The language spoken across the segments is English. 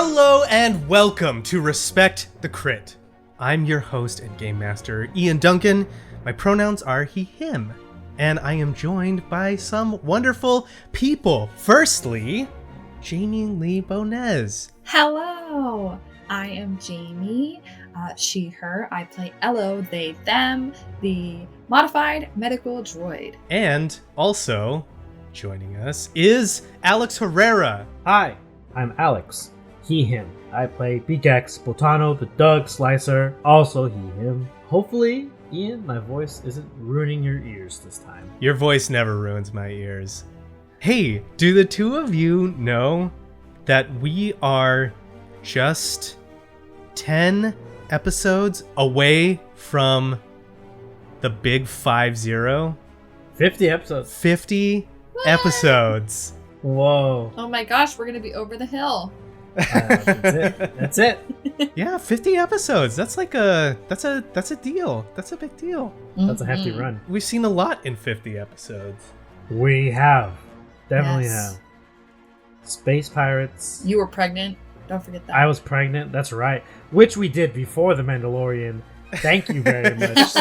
Hello and welcome to Respect the Crit. I'm your host and game master, Ian Duncan. My pronouns are he, him, and I am joined by some wonderful people. Firstly, Jamie Lee Bonez. Hello, I am Jamie, she, her. I play Elo, they, them, the modified medical droid. And also joining us is Alex Herrera. Hi, I'm Alex, he, him. I play Pikax Botano, the Doug Slicer, also he, him. Hopefully, Ian, my voice isn't ruining your ears this time. Your voice never ruins my ears. Hey, do the two of you know that we are just 10 episodes away from the big 50? 50 episodes. 50 episodes. Whoa. Oh my gosh, we're gonna be over the hill. That's it. Yeah, 50 episodes. That's like that's a deal. That's a big deal. That's a hefty run. We've seen a lot in 50 episodes. We have. Definitely Yes. have. Space pirates. You were pregnant. Don't forget that. I was pregnant, that's right. Which we did before The Mandalorian. Thank you very much.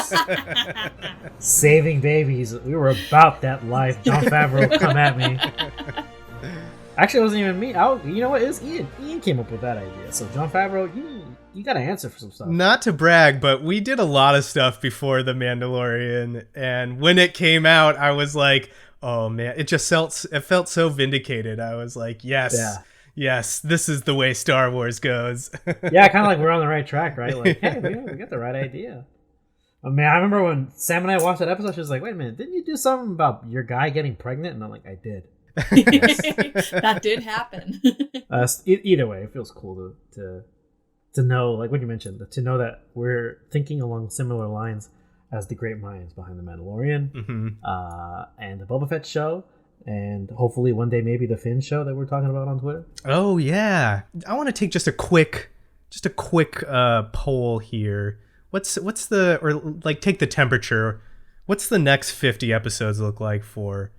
Saving babies. We were about that life. Jon Favreau, come at me. Actually, it wasn't even me. You know what? It was Ian. Ian came up with that idea. So, Jon Favreau, you got to answer for some stuff. Not to brag, but we did a lot of stuff before The Mandalorian, and when it came out, I was like, oh man, it felt so vindicated. I was like, yes, this is the way Star Wars goes. Yeah, kind of like we're on the right track, right? Like, hey, we got the right idea. I mean, I remember when Sam and I watched that episode, she was like, wait a minute, didn't you do something about your guy getting pregnant? And I'm like, I did. That did happen. Either way, it feels cool to know, like what you mentioned, to know that we're thinking along similar lines as the great minds behind The Mandalorian, and the Boba Fett show, and hopefully one day maybe the Finn show that we're talking about on Twitter. Oh yeah, I want to take just a quick poll here. What's take the temperature. What's the next 50 episodes look like for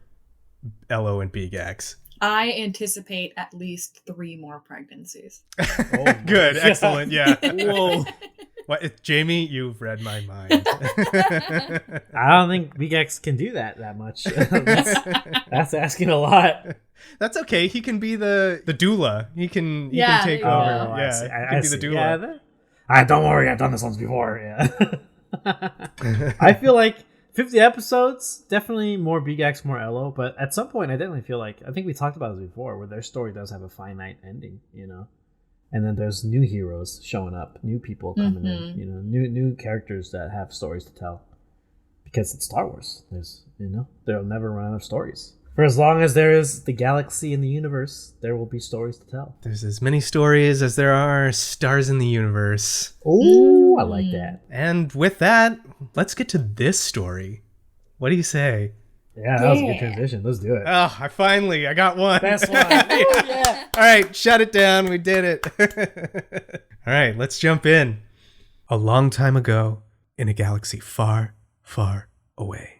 Elo and Bigax? I anticipate at least 3 more pregnancies. Oh, good, excellent, yeah. Whoa. What, Jamie, you've read my mind. I don't think Bigax can do that much. That's asking a lot. That's okay. He can be the doula. He can take there you over. go. Yeah, he can be the doula. Yeah, don't worry, I've done this once before. Yeah. I feel like 50 episodes, definitely more Bigax, more Elo, but at some point I definitely feel like, I think we talked about this before, where their story does have a finite ending, you know? And then there's new heroes showing up, new people coming in, you know, new characters that have stories to tell. Because it's Star Wars. They'll never run out of stories. For as long as there is the galaxy and the universe, there will be stories to tell. There's as many stories as there are stars in the universe. Oh, I like that. And with that, let's get to this story. What do you say? Yeah, that was a good transition. Let's do it. Oh, I got one. Best one. Yeah. All right, shut it down. We did it. All right, let's jump in. A long time ago, in a galaxy far, far away.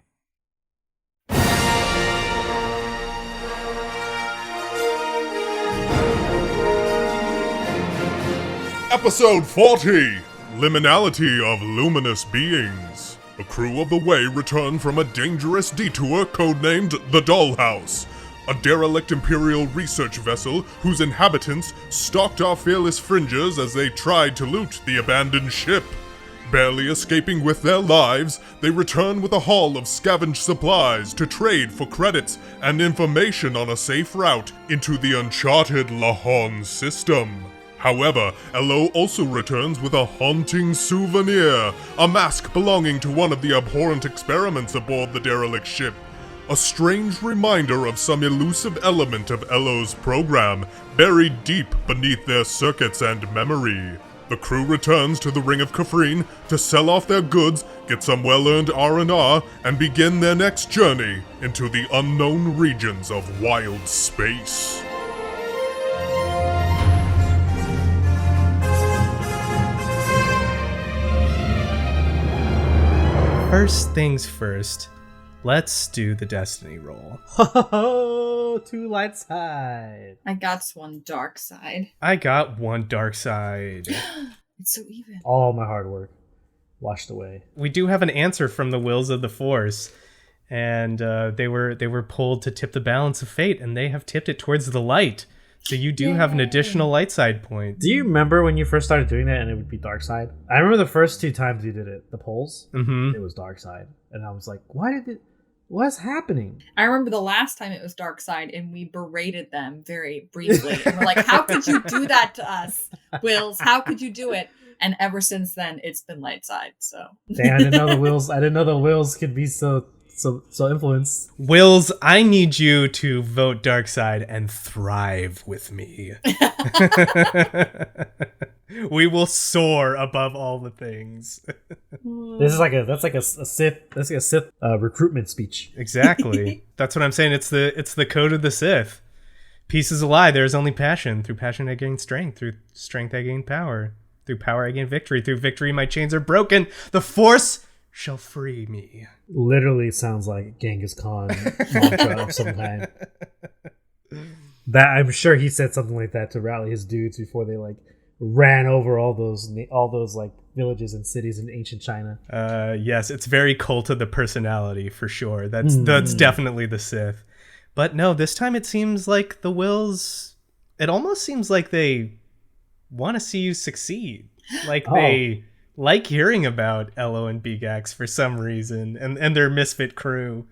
Episode 40, Liminality of Luminous Beings. A crew of the Way return from a dangerous detour codenamed the Dollhouse, a derelict Imperial research vessel whose inhabitants stalked our fearless fringers as they tried to loot the abandoned ship. Barely escaping with their lives, they return with a haul of scavenged supplies to trade for credits and information on a safe route into the uncharted Lehon system. However, Elo also returns with a haunting souvenir, a mask belonging to one of the abhorrent experiments aboard the derelict ship. A strange reminder of some elusive element of Elo's program, buried deep beneath their circuits and memory. The crew returns to the Ring of Kafrene to sell off their goods, get some well-earned R&R, and begin their next journey into the unknown regions of wild space. First things first, let's do the destiny roll. Oh, 2 light side. I got one dark side. I got 1 dark side. It's so even. All my hard work washed away. We do have an answer from the Wills of the Force, and they were pulled to tip the balance of fate, and they have tipped it towards the light. So you do have an additional light side point. Do you remember when you first started doing that and it would be dark side? I remember the first 2 times you did it, the polls, it was dark side. And I was like, what's happening? I remember the last time it was dark side and we berated them very briefly. And we're like, how could you do that to us, Wills? How could you do it? And ever since then, it's been light side. So Damn, I didn't know the Wills could be so influenced. Wills, I need you to vote dark side and thrive with me. We will soar above all the things. This is like a Sith recruitment speech. Exactly. That's what I'm saying. It's the code of the Sith. Peace is a lie. There is only passion. Through passion I gain strength. Through strength I gain power. Through power I gain victory. Through victory my chains are broken. The Force shall free me. Literally sounds like Genghis Khan mantra of some kind. That I'm sure he said something like that to rally his dudes before they like ran over all those like villages and cities in ancient China. Yes, it's very cult of the personality for sure. That's definitely the Sith. But no, this time it seems like the Wills. It almost seems like they want to see you succeed. Like they like hearing about Elo and Bigax for some reason, and their misfit crew.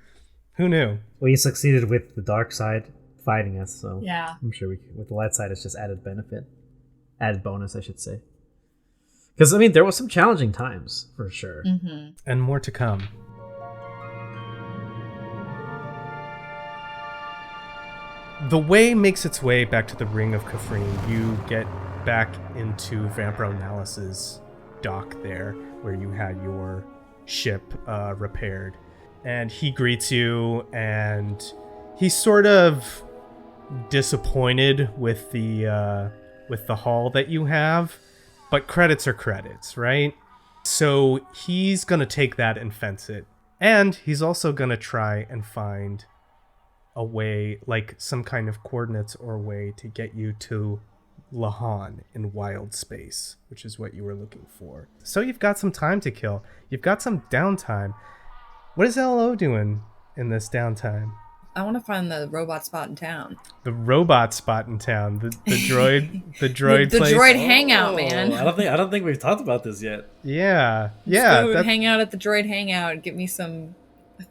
Who knew? Well, you succeeded with the dark side fighting us, so yeah, I'm sure with the light side, it's just added bonus, I should say. Because I mean, there was some challenging times for sure, and more to come. The way makes its way back to the Ring of Kafrene. You get back into Vampronalis's dock there, where you had your ship repaired, and he greets you, and he's sort of disappointed with the haul that you have, but credits are credits, right? So he's gonna take that and fence it, and he's also gonna try and find a way, like some kind of coordinates or way to get you to Lehon in wild space, which is what you were looking for. So you've got some time to kill. You've got some downtime. What is LO doing in this downtime? I want to find the robot spot in town. The robot spot in town. The droid the droid the place. droid hangout, man. I don't think we've talked about this yet. Yeah. Let's go hang out at the droid hangout and get me some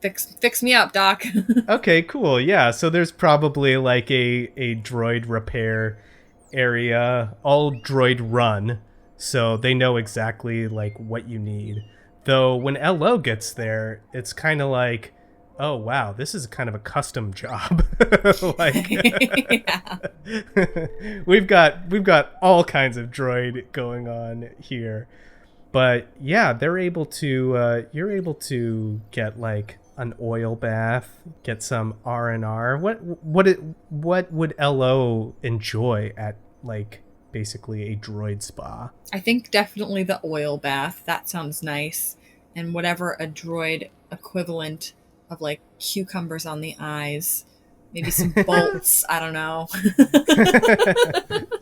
fix me up, Doc. Okay, cool. Yeah, so there's probably like a droid repair area, all droid run, so they know exactly like what you need. Though when LO gets there, it's kind of like, oh wow, this is kind of a custom job. Like we've got all kinds of droid going on here. But yeah, they're able to you're able to get like an oil bath, get some R&R. What would LO enjoy at like basically a droid spa? I think definitely the oil bath. That sounds nice. And whatever a droid equivalent of like cucumbers on the eyes, maybe some bolts. I don't know.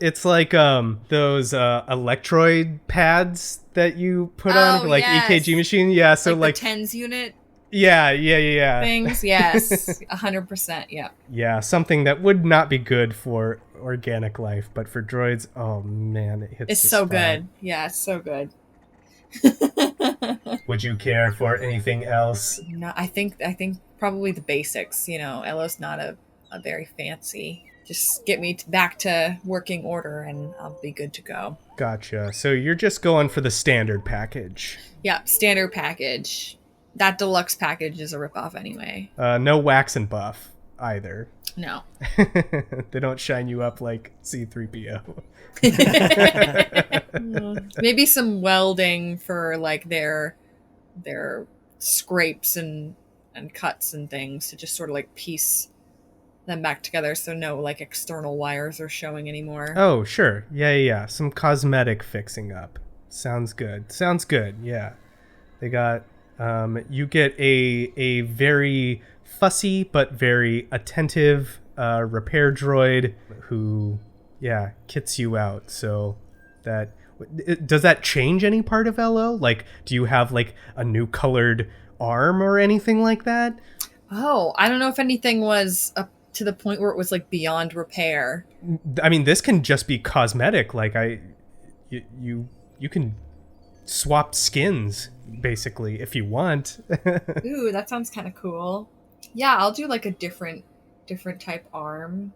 It's like those electroid pads that you put on for like EKG machine. Yeah, so like the TENS unit. Yeah. Things, yes, 100%. Yeah. Yeah, something that would not be good for organic life, but for droids, oh man, it hits. It's so good. Yeah, it's so good. Would you care for anything else? No, I think probably the basics. You know, Elo's not a very fancy. Just get me back to working order, and I'll be good to go. Gotcha. So you're just going for the standard package. Yeah, standard package. That deluxe package is a ripoff anyway. No wax and buff either. No. They don't shine you up like C-3PO. Maybe some welding for like their scrapes and cuts and things to just sort of like piece them back together, so no like external wires are showing anymore. Oh, sure. Yeah. Some cosmetic fixing up. Sounds good. Yeah. They got you get a very fussy but very attentive a repair droid who, kits you out. So does that change any part of LO? Like, do you have like a new colored arm or anything like that? Oh, I don't know if anything was up to the point where it was like beyond repair. I mean, this can just be cosmetic. Like you can swap skins basically if you want. Ooh, that sounds kind of cool. Yeah, I'll do like a different type arm.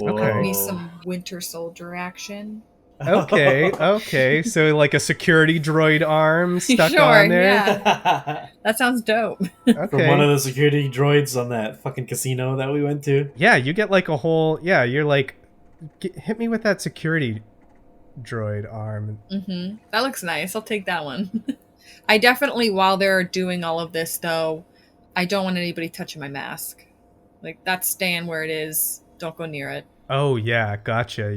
Okay. Give me some Winter Soldier action. Okay. So like a security droid arm stuck Sure, on there. yeah. That sounds dope. Okay. From one of the security droids on that fucking casino that we went to. Yeah, you get like a whole. Yeah, you're like, hit me with that security droid arm. Mm-hmm. That looks nice. I'll take that one. I definitely, while they're doing all of this, though, I don't want anybody touching my mask. Like, that's staying where it is. Don't go near it. Oh yeah, gotcha.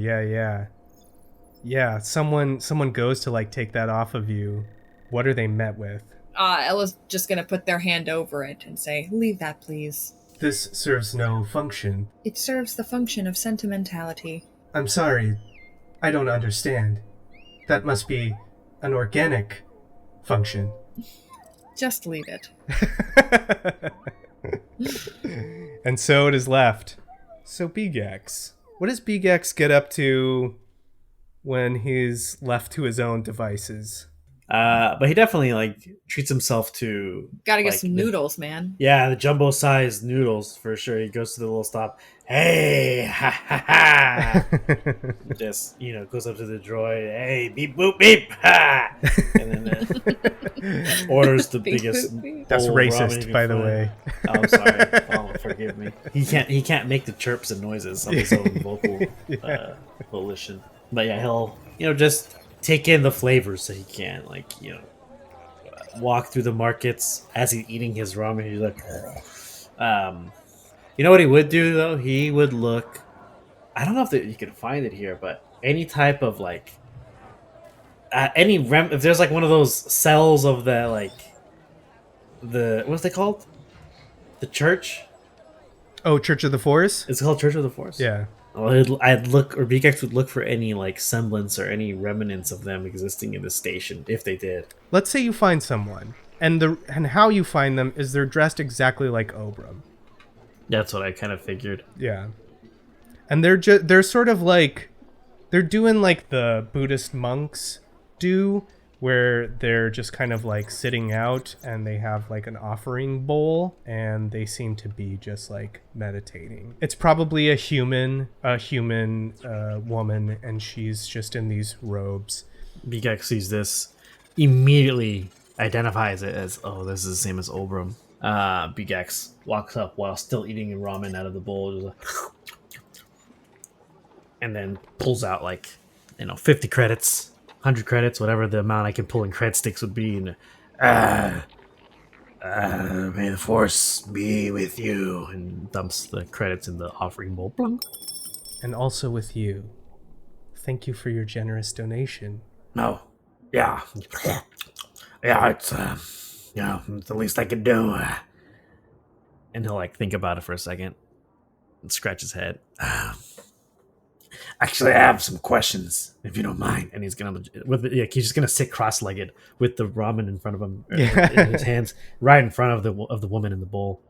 Yeah. Someone goes to like take that off of you. What are they met with? Ella's just gonna put their hand over it and say, "Leave that, please." This serves no function. It serves the function of sentimentality. I'm sorry. I don't understand. That must be an organic function. Just leave it. And so it is left. So Bigex. What does Bigex get up to when he's left to his own devices? But he definitely like treats himself to Gotta get like, some noodles, man. Yeah, the jumbo-sized noodles for sure. He goes to the little stop. Hey, ha ha ha! Just goes up to the droid. Hey, beep boop beep ha! And then orders the Beep, biggest. boop, beep. That's bowl of ramen racist, he can by the find. way. Oh, I'm sorry. Oh, forgive me. He can't make the chirps and noises of his own vocal volition. But yeah, he'll just take in the flavors that he can, walk through the markets as he's eating his ramen. He's like, you know what he would do though? He would look. I don't know if you can find it here, but any type of if there's like one of those cells of the what's they called? The church. Oh, Church of the Force? It's called Church of the Force. Yeah. Well, I'd look, or Bgex would look for any semblance or any remnants of them existing in the station if they did. Let's say you find someone, and how you find them is they're dressed exactly like Obram. That's what I kind of figured. Yeah, and they're sort of like they're doing like the Buddhist monks do, where they're just kind of like sitting out and they have like an offering bowl and they seem to be just like meditating. It's probably a human woman, and she's just in these robes. Bgex sees this, immediately identifies it as, oh, this is the same as Obram. Bgex walks up while still eating ramen out of the bowl, and then pulls out 50 credits. 100 credits, whatever the amount I can pull in cred sticks would be, and may the force be with you, and dumps the credits in the offering bowl. Plunk. And also with you. Thank you for your generous donation. No. Yeah. Yeah, it's the least I could do. And he'll think about it for a second and scratch his head. Actually, I have some questions, if you don't mind. And he's he's just gonna sit cross-legged with the ramen in front of him, Yeah. in his hands, right in front of the woman in the bowl.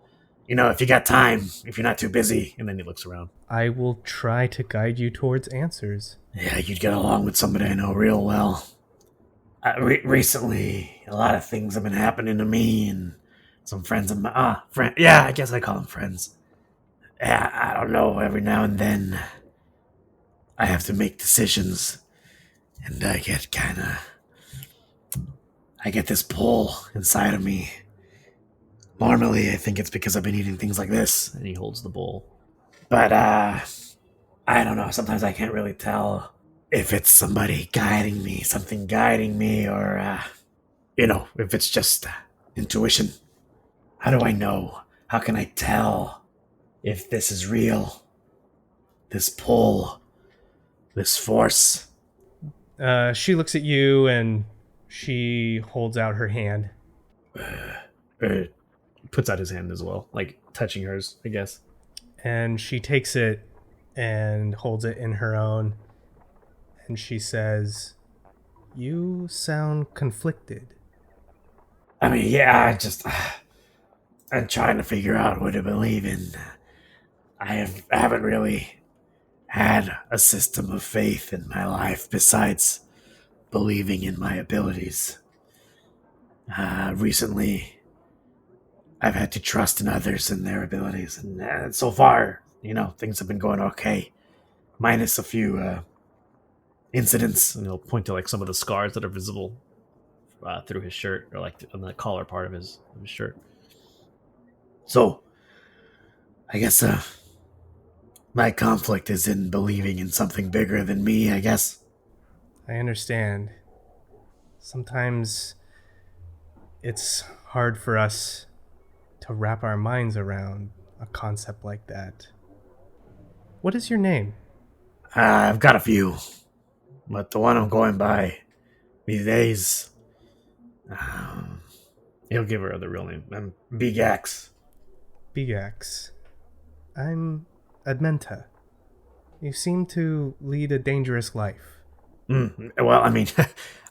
If you got time, if you're not too busy. And then he looks around. I will try to guide you towards answers. Yeah, you'd get along with somebody I know real well. Recently, a lot of things have been happening to me and some friends of mine. Yeah, I guess I call them friends. Yeah, I don't know, every now and then I have to make decisions, and I get this pull inside of me. Normally, I think it's because I've been eating things like this. And he holds the bowl. But, I don't know. Sometimes I can't really tell if it's somebody guiding me, something guiding me, or, if it's just intuition. How do I know? How can I tell if this is real? This pull, this force. She looks at you and she holds out her hand. Puts out his hand as well, touching hers, I guess. And she takes it and holds it in her own. And she says, "You sound conflicted." I mean, yeah, I'm trying to figure out what to believe in. I haven't really had a system of faith in my life besides believing in my abilities. Recently, I've had to trust in others and their abilities, and so far, things have been going okay, minus a few incidents. And he'll point to like some of the scars that are visible through his shirt, or like on the collar part of his shirt. So, I guess my conflict is in believing in something bigger than me, I guess. I understand. Sometimes it's hard for us to wrap our minds around a concept like that. What is your name? I've got a few, but the one I'm going by these days, He'll give her the real name. I'm Big Axe. Bigax. I'm Admenta. You seem to lead a dangerous life. Well, I mean,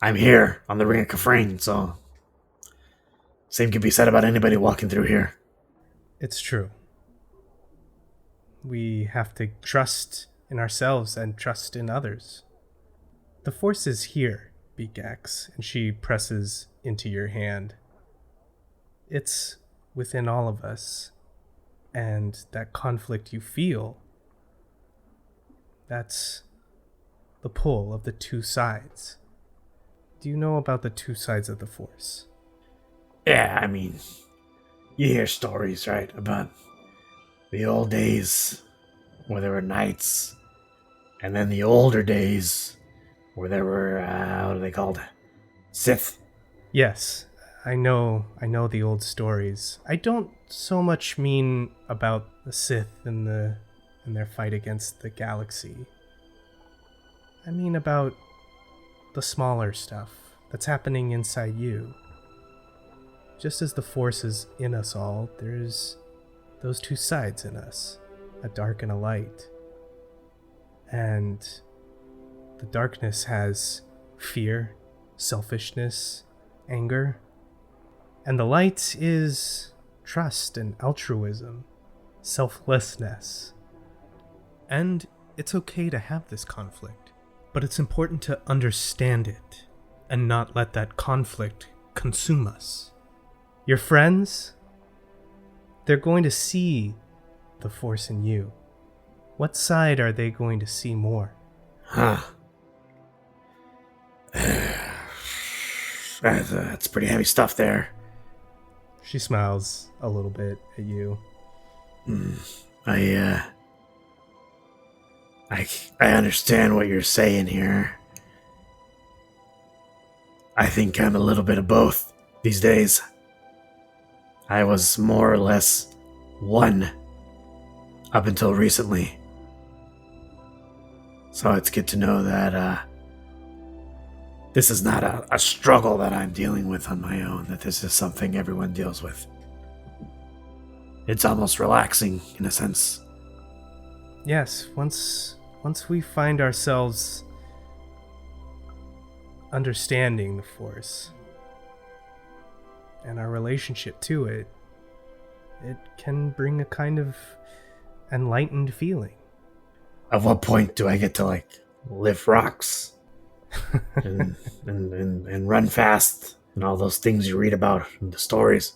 I'm here on the Ring of Kafrene, so same can be said about anybody walking through here. It's true. We have to trust in ourselves and trust in others. The force is here, Bigax, and she presses into your hand. It's within all of us, and that conflict you feel, that's the pull of the two sides. Do you know about the two sides of the force? Yeah, I mean, you hear stories, right, about the old days where there were knights, and then the older days where there were, what are they called? Sith. Yes, I know the old stories. I don't so much mean about the Sith and their fight against the galaxy. I mean about the smaller stuff that's happening inside you. Just as the force is in us all, there's those two sides in us, a dark and a light. And the darkness has fear, selfishness, anger. And the light is trust and altruism, selflessness. And it's okay to have this conflict, but it's important to understand it and not let that conflict consume us. Your friends, they're going to see the force in you. What side are they going to see more? Huh. That's pretty heavy stuff there. She smiles a little bit at you. I understand what you're saying here. I think I'm a little bit of both these days. I was more or less one up until recently. So it's good to know that this is not a struggle that I'm dealing with on my own, that this is something everyone deals with. It's almost relaxing, in a sense. Yes, once we find ourselves understanding the force and our relationship to it, it can bring a kind of enlightened feeling. At what point do I get to, lift rocks and run fast and all those things you read about in the stories?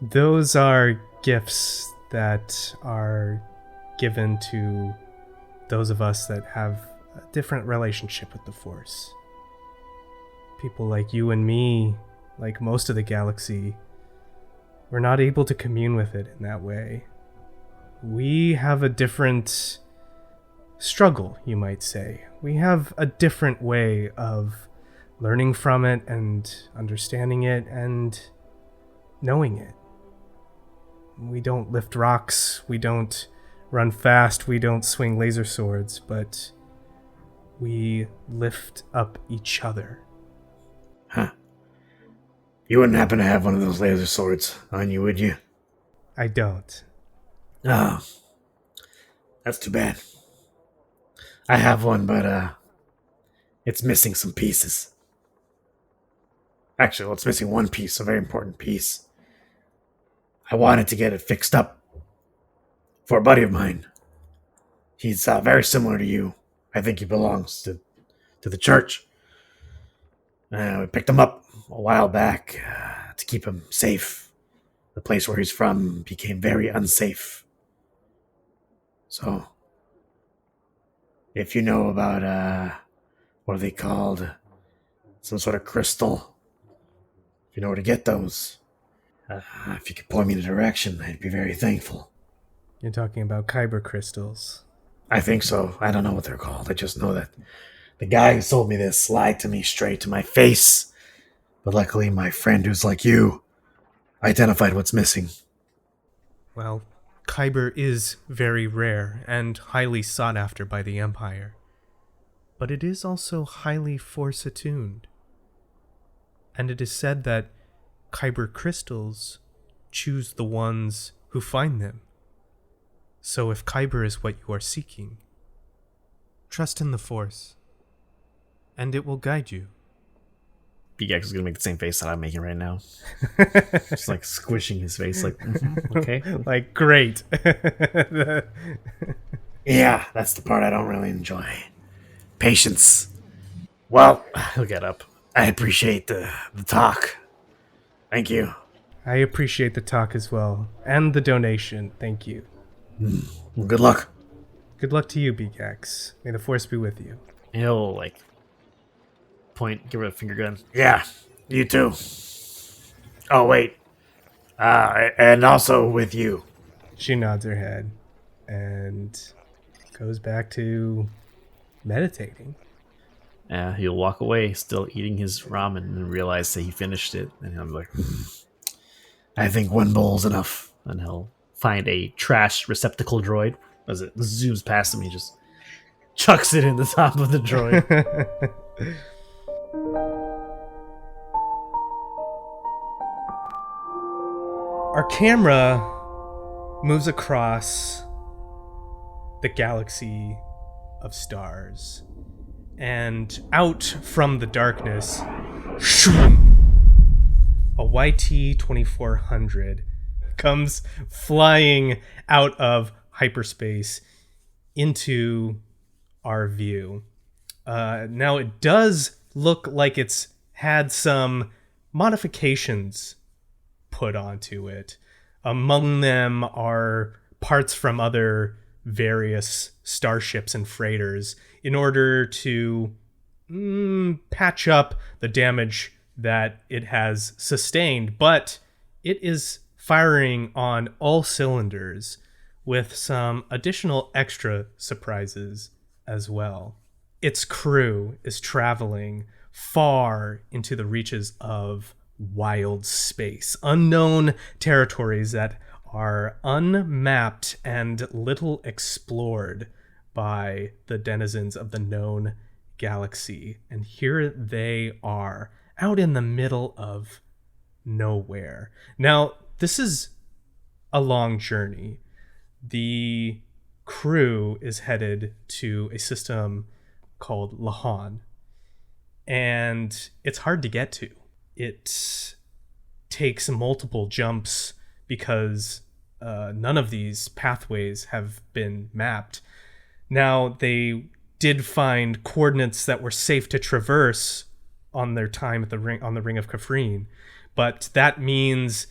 Those are gifts that are given to those of us that have a different relationship with the Force. People like you and me, like most of the galaxy, we're not able to commune with it in that way. We have a different struggle, you might say. We have a different way of learning from it and understanding it and knowing it. We don't lift rocks, we don't run fast, we don't swing laser swords, but we lift up each other. Huh. You wouldn't happen to have one of those laser swords on you, would you? I don't. Oh. That's too bad. I have one, but it's missing some pieces. Actually, well, it's missing one piece, a very important piece. I wanted to get it fixed up for a buddy of mine. He's very similar to you. I think he belongs to the church. We picked him up a while back to keep him safe. The place where he's from became very unsafe. So, if you know about, what are they called? Some sort of crystal. If you know where to get those, if you could point me in a direction, I'd be very thankful. You're talking about kyber crystals. I think so. I don't know what they're called. I just know that the guy who sold me this lied to me straight to my face. But luckily, my friend who's like you identified what's missing. Well, kyber is very rare and highly sought after by the Empire. But it is also highly force attuned. And it is said that kyber crystals choose the ones who find them. So if kyber is what you are seeking, trust in the force, and it will guide you. BGX is gonna make the same face that I'm making right now. Just like squishing his face, like, okay. Like, great. Yeah, that's the part I don't really enjoy. Patience. Well, He'll get up. I appreciate the talk. Thank you. I appreciate the talk as well, and the donation. Thank you. Well, good luck. Good luck to you, BGX. May the force be with you. He'll like point, give her a finger gun. Yeah, you too. Oh, wait. And also with you. She nods her head and goes back to meditating. He'll walk away, still eating his ramen, and realize that he finished it. And he'll be like, I think one bowl's enough. and he'll find a trash receptacle droid. As it zooms past him, he just chucks it in the top of the droid. Our camera moves across the galaxy of stars, and out from the darkness, a YT-2400 comes flying out of hyperspace into our view. Now it does look like it's had some modifications put onto it. Among them are parts from other various starships and freighters in order to patch up the damage that it has sustained. But it is firing on all cylinders with some additional extra surprises as well. Its crew is traveling far into the reaches of wild space, unknown territories that are unmapped and little explored by the denizens of the known galaxy. And here they are, out in the middle of nowhere. Now, this is a long journey. The crew is headed to a system called Lehon, and it's hard to get to. It takes multiple jumps because none of these pathways have been mapped. Now, they did find coordinates that were safe to traverse on their time at the Ring of Kafrene, but that means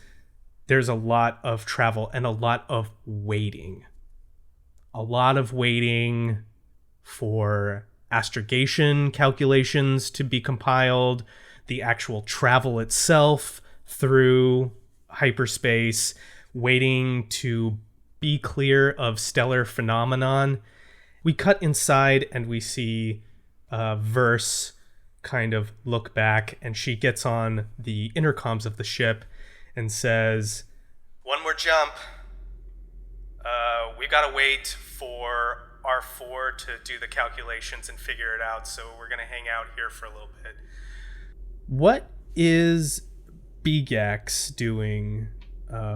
there's a lot of travel and a lot of waiting. A lot of waiting for astrogation calculations to be compiled, the actual travel itself through hyperspace, waiting to be clear of stellar phenomenon. We cut inside and we see Verse kind of look back, and she gets on the intercoms of the ship and says, "One more jump. We gotta wait for R4 to do the calculations and figure it out, so we're gonna hang out here for a little bit." What is BGAX doing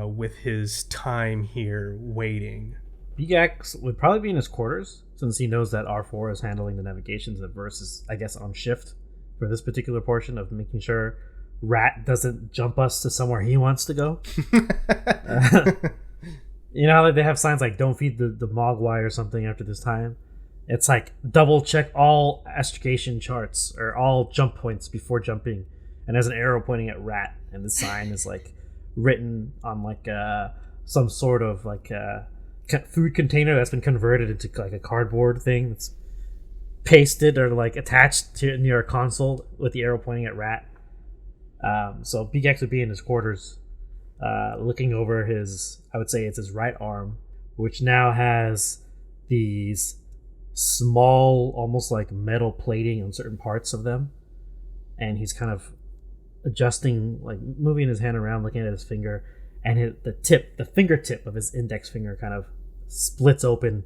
with his time here waiting? Bigax would probably be in his quarters, since he knows that R4 is handling the navigations and Verse is, I guess, on shift for this particular portion of making sure Rat doesn't jump us to somewhere he wants to go. You know how they have signs like "Don't feed the Mogwai" or something after this time? It's like double check all astrogation charts or all jump points before jumping, and there's an arrow pointing at Rat, and the sign is like written on like some sort of like food container that's been converted into like a cardboard thing that's pasted or like attached to near a console with the arrow pointing at Rat. So Bigax would be in his quarters, looking over his, I would say it's his right arm, which now has these small, almost like metal plating on certain parts of them, and he's kind of adjusting, like moving his hand around, looking at his finger, and the fingertip of his index finger kind of splits open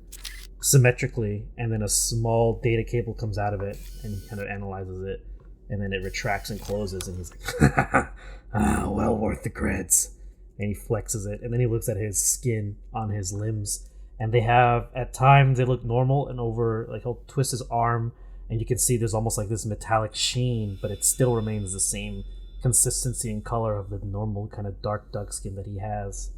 symmetrically, and then a small data cable comes out of it, and he kind of analyzes it, and then it retracts and closes, and he's like, well worth the creds. And he flexes it, and then he looks at his skin on his limbs, and they have, at times, they look normal, and over, like, he'll twist his arm, and you can see there's almost like this metallic sheen, but it still remains the same consistency and color of the normal kind of dark duck skin that he has.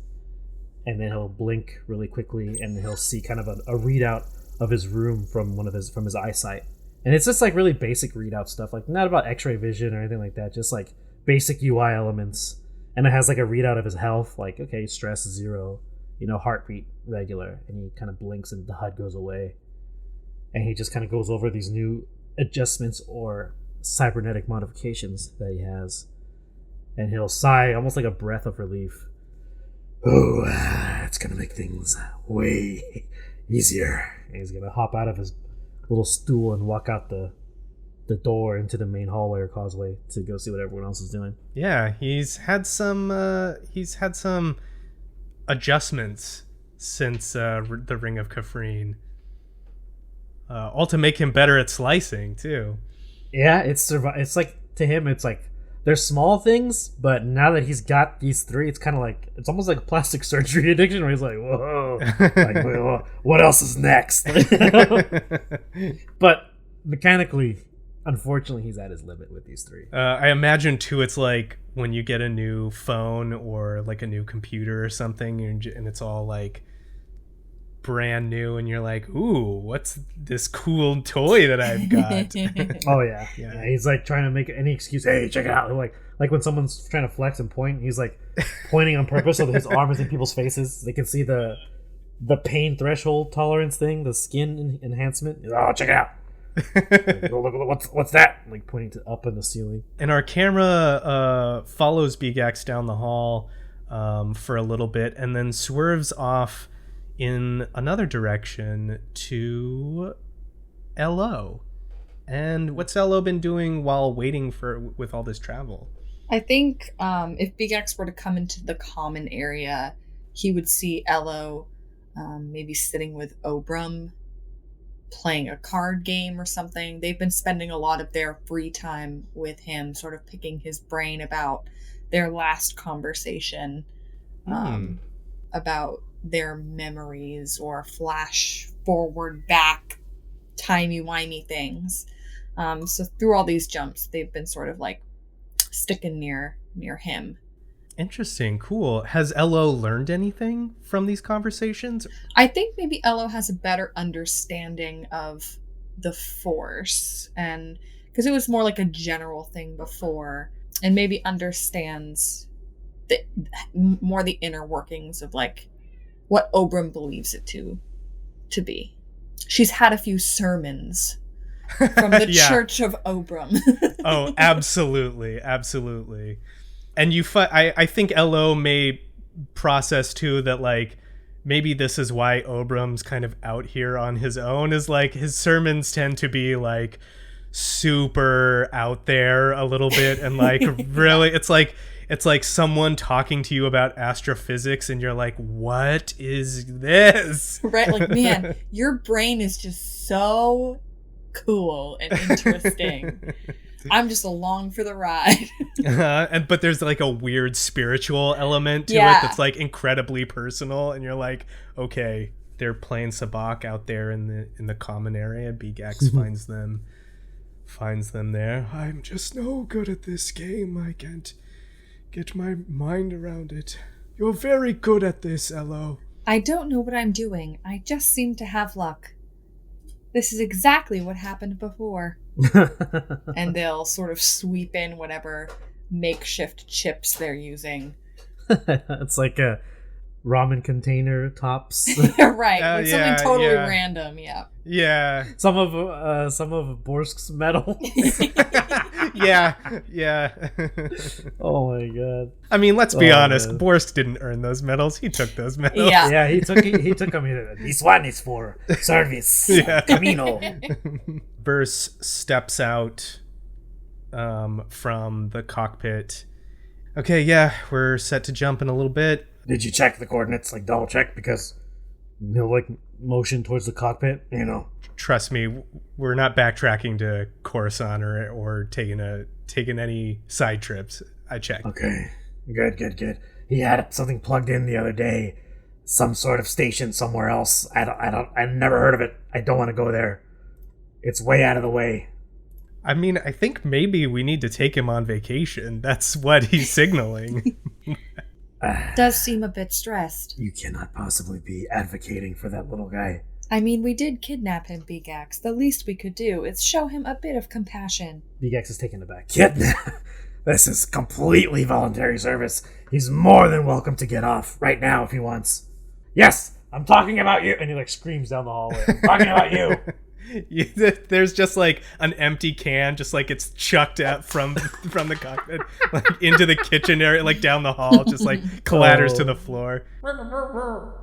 And then he'll blink really quickly, and he'll see kind of a readout of his room from his eyesight. And it's just like really basic readout stuff, like not about X-ray vision or anything like that, just like basic UI elements. And it has like a readout of his health, like, okay, stress 0, heartbeat regular, and he kind of blinks and the HUD goes away. And he just kind of goes over these new adjustments or cybernetic modifications that he has. And he'll sigh, almost like a breath of relief. Oh, it's gonna make things way easier. And he's gonna hop out of his little stool and walk out the door into the main hallway or causeway to go see what everyone else is doing. Yeah, he's had some adjustments since the Ring of Kafrene. All to make him better at slicing too. Yeah, it's like, to him, it's like they're small things, but now that he's got these 3, it's kind of like, it's almost like a plastic surgery addiction where he's like, whoa, like, whoa, what else is next? But mechanically, unfortunately, he's at his limit with these 3. I imagine too, it's like when you get a new phone or like a new computer or something, and it's all like brand new, and you're like, ooh, what's this cool toy that I've got? Oh yeah. He's like trying to make any excuse. Hey, check it out. Like when someone's trying to flex and point, he's like pointing on purpose so that his arm is in people's faces. They can see the pain threshold tolerance thing, the skin enhancement. Oh, check it out. Look, what's that? Like pointing to up in the ceiling. And our camera follows Bigax down the hall for a little bit, and then swerves off in another direction to LO. And what's LO been doing while waiting with all this travel? I think if Bigax were to come into the common area, he would see LO maybe sitting with Obram, playing a card game or something. They've been spending a lot of their free time with him, sort of picking his brain about their last conversation, about their memories or flash forward back timey-wimey things. So through all these jumps, they've been sort of like sticking near him. Interesting. Cool. Has Elo learned anything from these conversations? I think maybe Elo has a better understanding of the Force, and because it was more like a general thing before, and maybe understands more the inner workings of like what Obram believes it to be. She's had a few sermons from the Church of Obram. Oh, absolutely. Absolutely. And I think Elo may process too that like maybe this is why Obram's kind of out here on his own, is like his sermons tend to be like super out there a little bit, and like really it's like someone talking to you about astrophysics and you're like, what is this? Right, like, man, your brain is just so cool and interesting. I'm just along for the ride. But there's like a weird spiritual element to it that's like incredibly personal, and you're like, okay, they're playing sabacc out there in the common area. Bigax finds them there. I'm just no good at this game. I can't get my mind around it. You're very good at this, Elo. I don't know what I'm doing. I just seem to have luck. This is exactly what happened before. And they'll sort of sweep in whatever makeshift chips they're using. It's like a ramen container tops. Right. Like something totally random, yeah. Yeah. Some of Borsk's metal. Yeah. Oh my god. I mean, let's be honest. Man. Borsk didn't earn those medals. He took those medals. Yeah. Yeah, he took them. This one is for service. Yeah. Camino. Verse steps out from the cockpit. Okay, yeah, we're set to jump in a little bit. Did you check the coordinates? Like double check because He'll like motion towards the cockpit. Trust me, we're not backtracking to Coruscant or taking any side trips. I checked. Okay, good. He had something plugged in the other day, some sort of station somewhere else. I've never heard of it. I don't want to go there. It's way out of the way. I mean, I think maybe we need to take him on vacation. That's what he's signaling. Does seem a bit stressed. You cannot possibly be advocating for that little guy. I mean, we did kidnap him, Bigax. The least we could do is show him a bit of compassion. Bigax is taken aback. Kidnap? This is completely voluntary service. He's more than welcome to get off right now if he wants. Yes, I'm talking about you. And he like screams down the hallway. I'm talking about you. There's just like an empty can, just like it's chucked out from the cockpit, like into the kitchen area, like down the hall, just like clatters to the floor.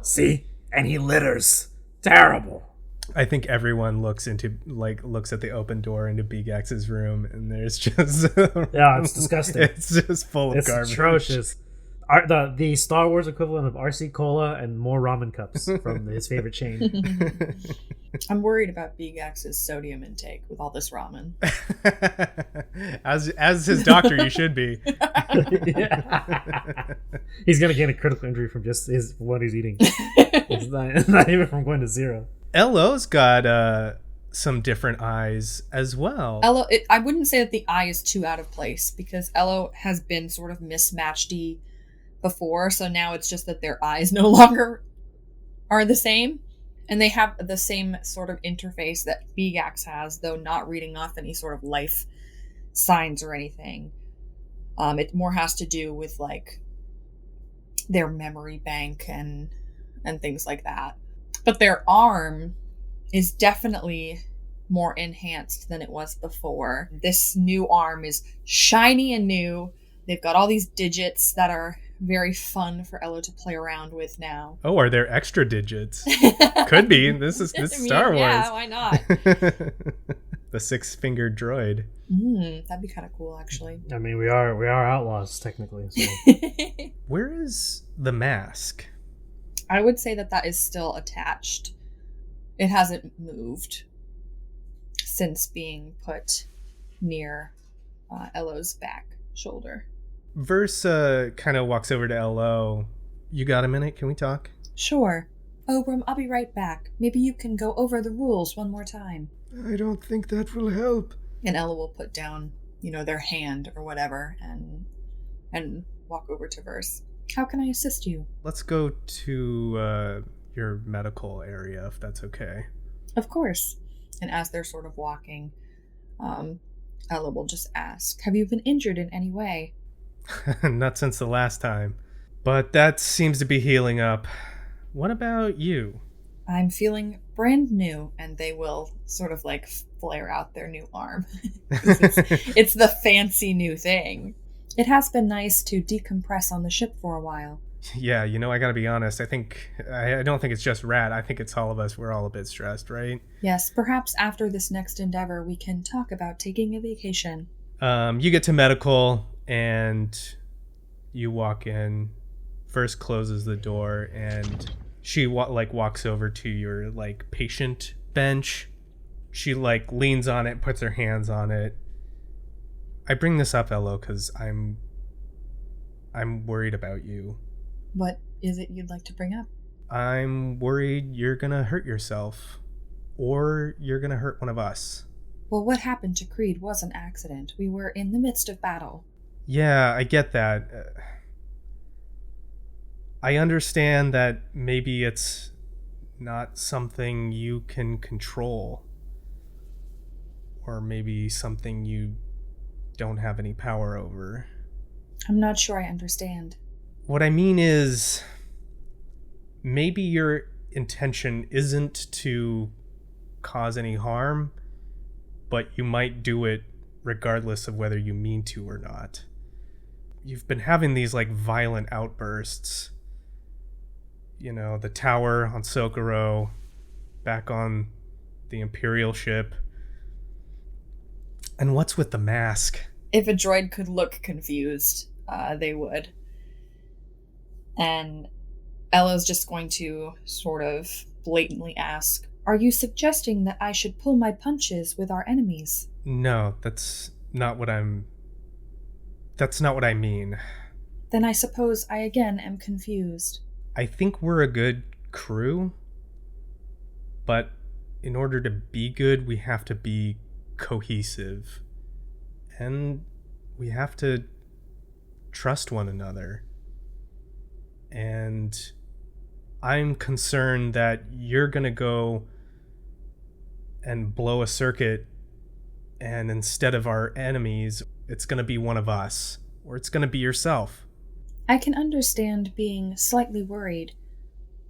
See? And he litters. Terrible. I think everyone looks at the open door into Bigax's room, and there's just yeah, it's disgusting. It's just full of garbage. It's atrocious. The Star Wars equivalent of RC Cola and more ramen cups from his favorite chain. I'm worried about Bigax's sodium intake with all this ramen. As his doctor, you should be. He's gonna get a critical injury from just what he's eating. It's not even from going to zero. Elo's got some different eyes as well. Elo, I wouldn't say that the eye is too out of place because Elo has been sort of mismatched-y before, so now it's just that their eyes no longer are the same. And they have the same sort of interface that Bigax has, though not reading off any sort of life signs or anything. It more has to do with like their memory bank and things like that. But their arm is definitely more enhanced than it was before. This new arm is shiny and new. They've got all these digits that are very fun for Elo to play around with now. Oh, are there extra digits? Could be. This is Star Wars. Yeah, why not? The 6-fingered droid. That'd be kind of cool, actually. I mean, we are outlaws technically. So. Where is the mask? I would say that is still attached. It hasn't moved since being put near Elo's back shoulder. Verse kind of walks over to Elo. You got a minute? Can we talk? Sure. Obram, I'll be right back. Maybe you can go over the rules one more time. I don't think that will help. And Elo will put down, their hand or whatever and walk over to Verse. How can I assist you? Let's go to your medical area, if that's okay. Of course. And as they're sort of walking, Elo will just ask, have you been injured in any way? Not since the last time. But that seems to be healing up. What about you? I'm feeling brand new, and they will sort of like flare out their new arm. it's the fancy new thing. It has been nice to decompress on the ship for a while. Yeah, I gotta be honest. I don't think it's just Rat. I think it's all of us. We're all a bit stressed, right? Yes, perhaps after this next endeavor, we can talk about taking a vacation. You get to medical, and you walk in. First closes the door, and she walks over to your patient bench. She leans on it, puts her hands on it. I bring this up, Elo, because I'm worried about you. What is it you'd like to bring up? I'm worried you're gonna hurt yourself. Or you're gonna hurt one of us. Well, what happened to Creed was an accident. We were in the midst of battle. Yeah, I get that. I understand that maybe it's not something you can control. Or maybe something you don't have any power over. I'm not sure I understand. What I mean is, maybe your intention isn't to cause any harm, but you might do it regardless of whether you mean to or not. You've been having these like violent outbursts. You know, the tower on Socorro, back on the Imperial ship. And what's with the mask? If a droid could look confused, they would. And Ella's just going to sort of blatantly ask, are you suggesting that I should pull my punches with our enemies? No, that's not what I mean. Then I suppose I again am confused. I think we're a good crew, but in order to be good, we have to be cohesive. And we have to trust one another. And I'm concerned that you're gonna go and blow a circuit, and instead of our enemies, it's gonna be one of us, or it's gonna be yourself. I can understand being slightly worried,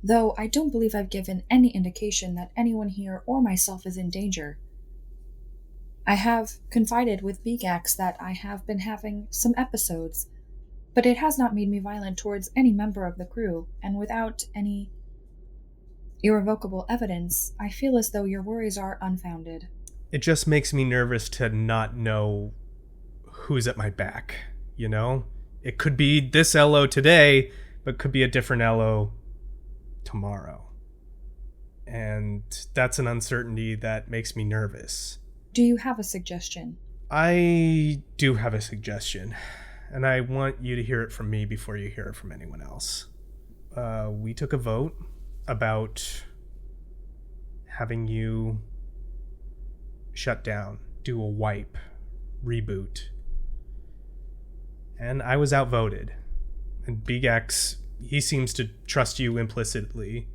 though I don't believe I've given any indication that anyone here or myself is in danger. I have confided with Bigax that I have been having some episodes, but it has not made me violent towards any member of the crew, and without any irrevocable evidence, I feel as though your worries are unfounded. It just makes me nervous to not know who's at my back, you know? It could be this Elo today, but could be a different Elo tomorrow. And that's an uncertainty that makes me nervous. Do you have a suggestion? I do have a suggestion, and I want you to hear it from me before you hear it from anyone else. We took a vote about having you shut down, do a wipe, reboot. And I was outvoted. And Bigax, he seems to trust you implicitly.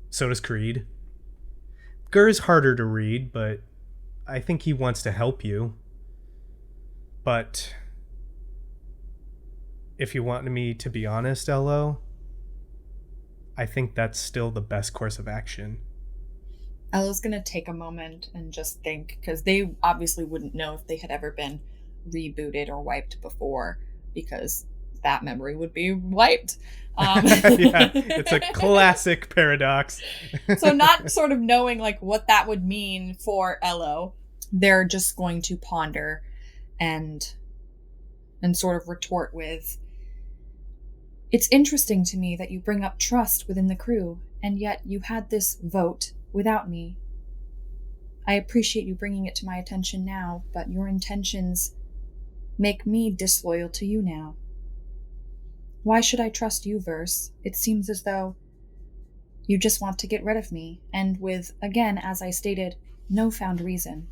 So does Creed. Gur's harder to read, but I think he wants to help you. But if you want me to be honest, Elo, I think that's still the best course of action. Ella's gonna take a moment and just think, because they obviously wouldn't know if they had ever been rebooted or wiped before, because that memory would be wiped. Yeah, it's a classic paradox. So not sort of knowing like what that would mean for Elo, they're just going to ponder and sort of retort with, it's interesting to me that you bring up trust within the crew, and yet you had this vote without me. I appreciate you bringing it to my attention now, but your intentions make me disloyal to you now. Why should I trust you, Verse? It seems as though you just want to get rid of me, and with, again, as I stated, no found reason.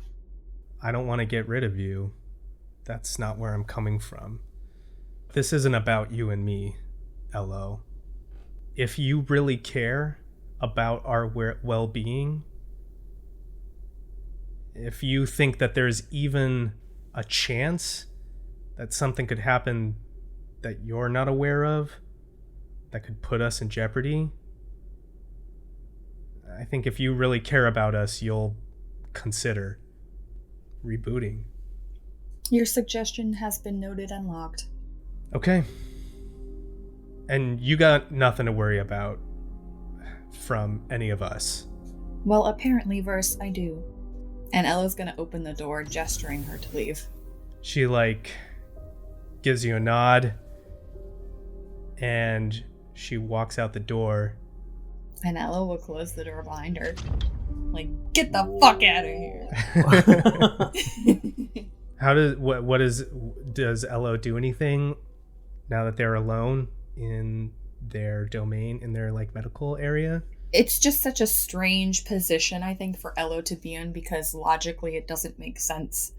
I don't want to get rid of you. That's not where I'm coming from. This isn't about you and me, Elo. If you really care about our well-being, if you think that there's even a chance that something could happen that you're not aware of, that could put us in jeopardy, I think if you really care about us, you'll consider rebooting. Your suggestion has been noted and logged. Okay. And you got nothing to worry about from any of us. Well, apparently, Verse, I do. And Ella's gonna open the door, gesturing her to leave. She, gives you a nod, and she walks out the door. And Ella will close the door behind her. Get the fuck out of here. How does Elo do anything now that they're alone in their domain in their like medical area. It's just such a strange position, I think, for Elo to be in, because logically it doesn't make sense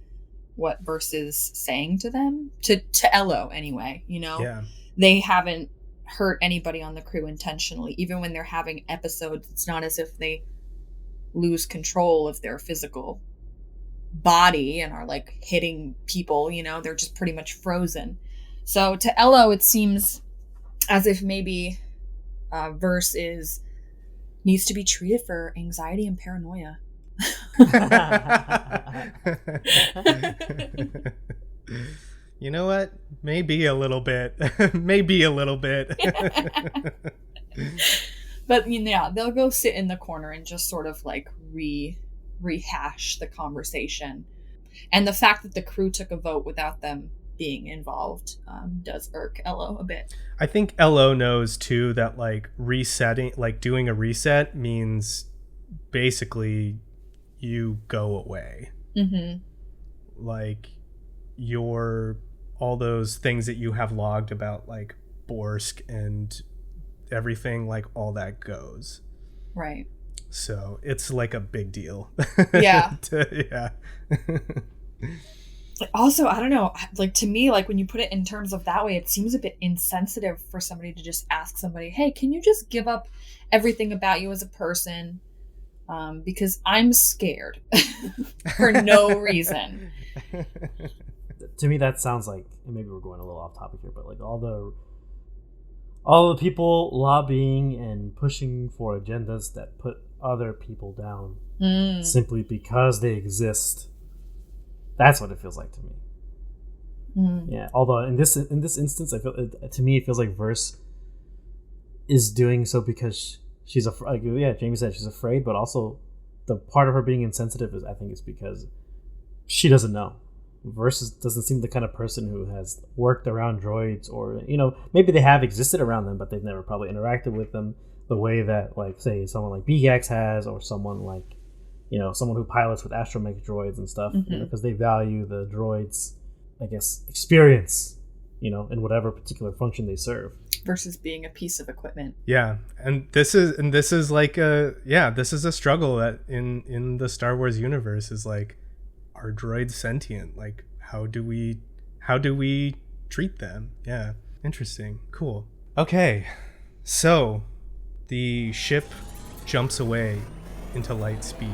what Verse is saying to them, to Elo anyway. Yeah. They haven't hurt anybody on the crew intentionally. Even when they're having episodes, it's not as if they lose control of their physical body and are like hitting people. They're just pretty much frozen. So to Elo, it seems as if maybe Verse needs to be treated for anxiety and paranoia. You know what? Maybe a little bit. Maybe a little bit. But yeah, they'll go sit in the corner and just sort of like rehash the conversation. And the fact that the crew took a vote without them being involved does irk Elo a bit. I think Elo knows too that like resetting, like doing a reset means basically you go away. Mm-hmm. Like all those things that you have logged about like Borsk and everything, like all that goes. Right. So it's like a big deal. Yeah. Yeah. Also, I don't know, like to me, like when you put it in terms of that way, it seems a bit insensitive for somebody to just ask somebody, hey, can you just give up everything about you as a person? Because I'm scared for no reason. To me, that sounds like, and maybe we're going a little off topic here, but like all the people lobbying and pushing for agendas that put other people down simply because they exist. That's what it feels like to me. Yeah. Although in this instance, I feel to me it feels like Verse is doing so because she's afraid. Like, yeah, Jamie said she's afraid, but also the part of her being insensitive is, I think, is because she doesn't know. Verse doesn't seem the kind of person who has worked around droids, or maybe they have existed around them, but they've never probably interacted with them the way that, like, say, someone like BGAX has, or someone like, someone who pilots with astromech droids and stuff, because they value the droids, I guess, experience, in whatever particular function they serve, versus being a piece of equipment. Yeah, and this is like this is a struggle that in the Star Wars universe is like, are droids sentient? Like, how do we treat them? Yeah, interesting, cool. Okay, so the ship jumps away into light speed.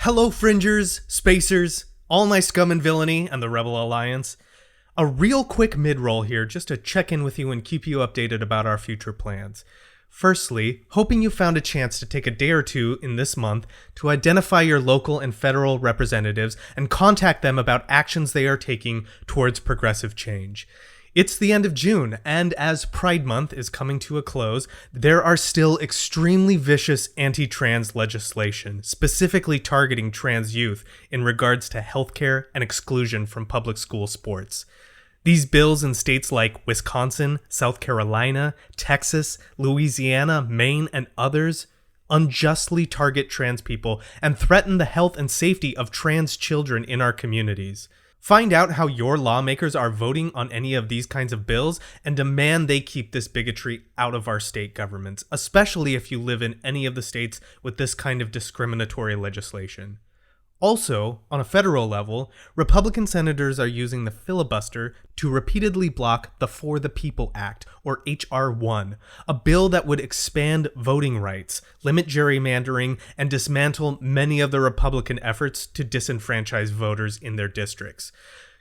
Hello, fringers, spacers, all my scum and villainy, and the Rebel Alliance. A real quick mid-roll here just to check in with you and keep you updated about our future plans. Firstly, hoping you found a chance to take a day or two in this month to identify your local and federal representatives and contact them about actions they are taking towards progressive change. It's the end of June, and as Pride Month is coming to a close, there are still extremely vicious anti-trans legislation, specifically targeting trans youth in regards to healthcare and exclusion from public school sports. These bills in states like Wisconsin, South Carolina, Texas, Louisiana, Maine, and others unjustly target trans people and threaten the health and safety of trans children in our communities. Find out how your lawmakers are voting on any of these kinds of bills and demand they keep this bigotry out of our state governments, especially if you live in any of the states with this kind of discriminatory legislation. Also, on a federal level, Republican senators are using the filibuster to repeatedly block the For the People Act, or H.R. 1, a bill that would expand voting rights, limit gerrymandering, and dismantle many of the Republican efforts to disenfranchise voters in their districts.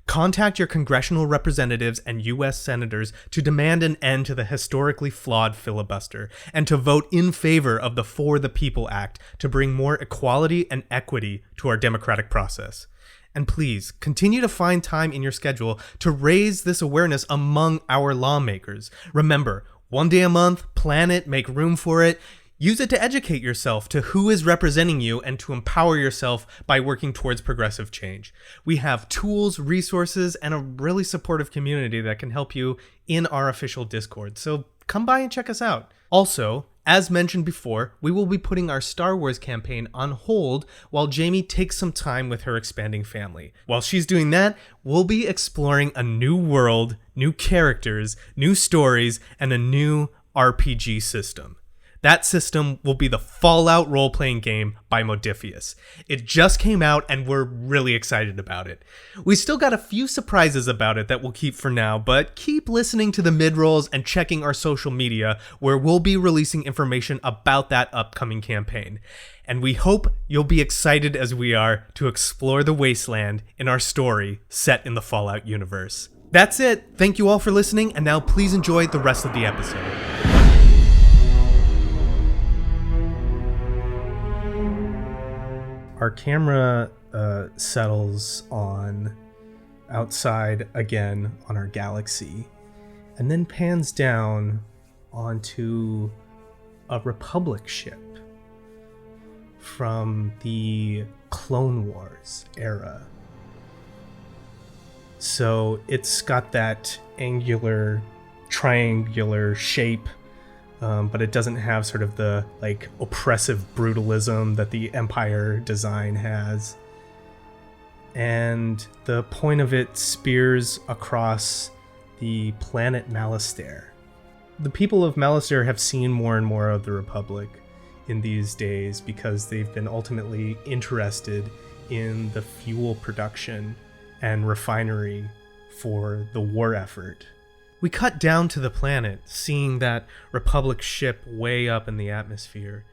Contact your congressional representatives and U.S. senators to demand an end to the historically flawed filibuster and to vote in favor of the For the People Act to bring more equality and equity to our democratic process. And please, continue to find time in your schedule to raise this awareness among our lawmakers. Remember, one day a month, plan it, make room for it. Use it to educate yourself to who is representing you and to empower yourself by working towards progressive change. We have tools, resources, and a really supportive community that can help you in our official Discord. So come by and check us out. Also, as mentioned before, we will be putting our Star Wars campaign on hold while Jamie takes some time with her expanding family. While she's doing that, we'll be exploring a new world, new characters, new stories, and a new RPG system. That system will be the Fallout role-playing game by Modifius. It just came out and we're really excited about it. We still got a few surprises about it that we'll keep for now, but keep listening to the mid-rolls and checking our social media where we'll be releasing information about that upcoming campaign. And we hope you'll be excited as we are to explore the wasteland in our story set in the Fallout universe. That's it. Thank you all for listening, and now please enjoy the rest of the episode. Our camera settles on outside again on our galaxy, and then pans down onto a Republic ship from the Clone Wars era. So it's got that angular, triangular shape, but it doesn't have sort of the like oppressive brutalism that the Empire design has. And the point of it spears across the planet Malastare. The people of Malastare have seen more and more of the Republic in these days because they've been ultimately interested in the fuel production and refinery for the war effort. We cut down to the planet, seeing that Republic ship way up in the atmosphere,